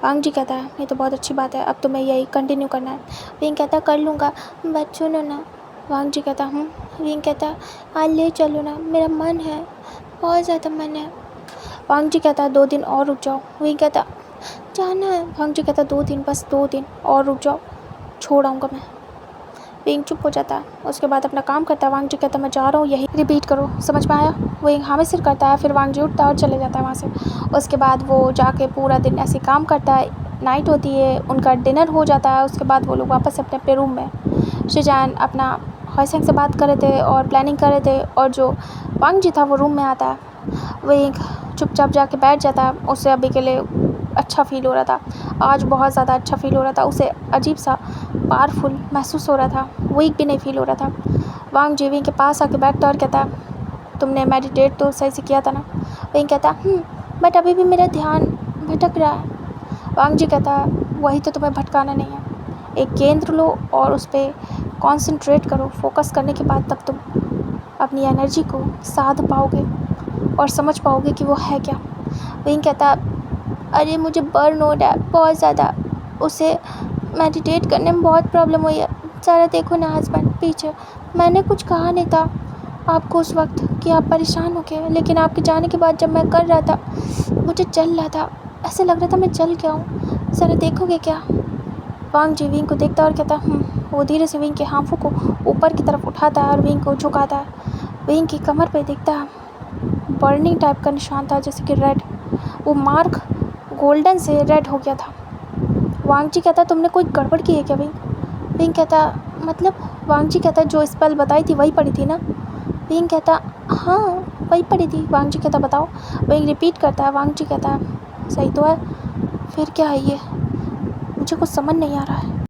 वांग जी कहता है ये तो बहुत अच्छी बात है, अब तो मैं यही कंटिन्यू करना है। विंग कहता कर लूँगा बट सुनो ना। वांग जी कहता विंग कहता आज ले चलो ना, मेरा मन है, बहुत ज़्यादा मन है। वांग जी कहता 2 दिन और रुक जाओ। विंग कहता जाना है। वांग जी कहता 2 दिन, बस 2 दिन और रुक जाओ, छोड़ आऊँगा मैं। विंग चुप हो जाता है, उसके बाद अपना काम करता है। वांग जी कहता मैं जा रहा हूँ, यही रिपीट करो, समझ में आया? विंग हाँ में सिर करता है। फिर वांग जी उठता है और चले जाता है वहाँ से। उसके बाद वो जाके पूरा दिन ऐसे काम करता है। नाइट होती है, उनका डिनर हो जाता है। उसके बाद वो लोग वापस अपने अपने रूम में शिजान अपना हॉइसेंग से बात कर रहे थे और प्लानिंग कर रहे थे और जो वांग जी था वो रूम में आता है। विंग चुपचाप जाके बैठ जाता है। उसे अभी के लिए अच्छा फील हो रहा था, आज बहुत ज़्यादा अच्छा फील हो रहा था। उसे अजीब सा पावरफुल महसूस हो रहा था, वीक भी नहीं फील हो रहा था। वांग जी विंग के पास आके बैठता और कहता तुमने मेडिटेट तो सही से किया था ना? विंग कहता बट अभी भी मेरा ध्यान भटक रहा है। वांग जी कहता वही तो तुम्हें भटकाना नहीं है, एक केंद्र लो और उस पर कॉन्सेंट्रेट करो। फोकस करने के बाद तब तुम अपनी एनर्जी को साध पाओगे और समझ पाओगे कि वो है क्या। विंग कहता अरे मुझे बर्न हो रहा है बहुत ज़्यादा, उसे मेडिटेट करने में बहुत प्रॉब्लम हुई है। ज़रा देखो ना हस्बैंड पीछे, मैंने कुछ कहा नहीं था आपको उस वक्त कि आप परेशान हो गए, लेकिन आपके जाने के बाद जब मैं कर रहा था मुझे जल रहा था, ऐसे लग रहा था मैं जल गया हूँ, ज़रा देखोगे क्या? वांग जी विंग को देखता और कहता वो धीरे से विंग के हाथों को ऊपर की तरफ उठाता है और विंग को झुकाता है। विंग की कमर पे दिखता बर्निंग टाइप का निशान था, जैसे कि रेड, वो मार्क गोल्डन से रेड हो गया था। वांग जी कहता तुमने कोई गड़बड़ की है क्या विंग? विंग कहता मतलब? वांग जी कहता जो स्पेल बताई थी वही पड़ी थी ना? विंग कहता हाँ वही पड़ी थी। वांग जी कहता बताओ। विंग रिपीट करता है। वांग जी कहता है सही तो है। फिर क्या है ये, मुझे कुछ समझ नहीं आ रहा है।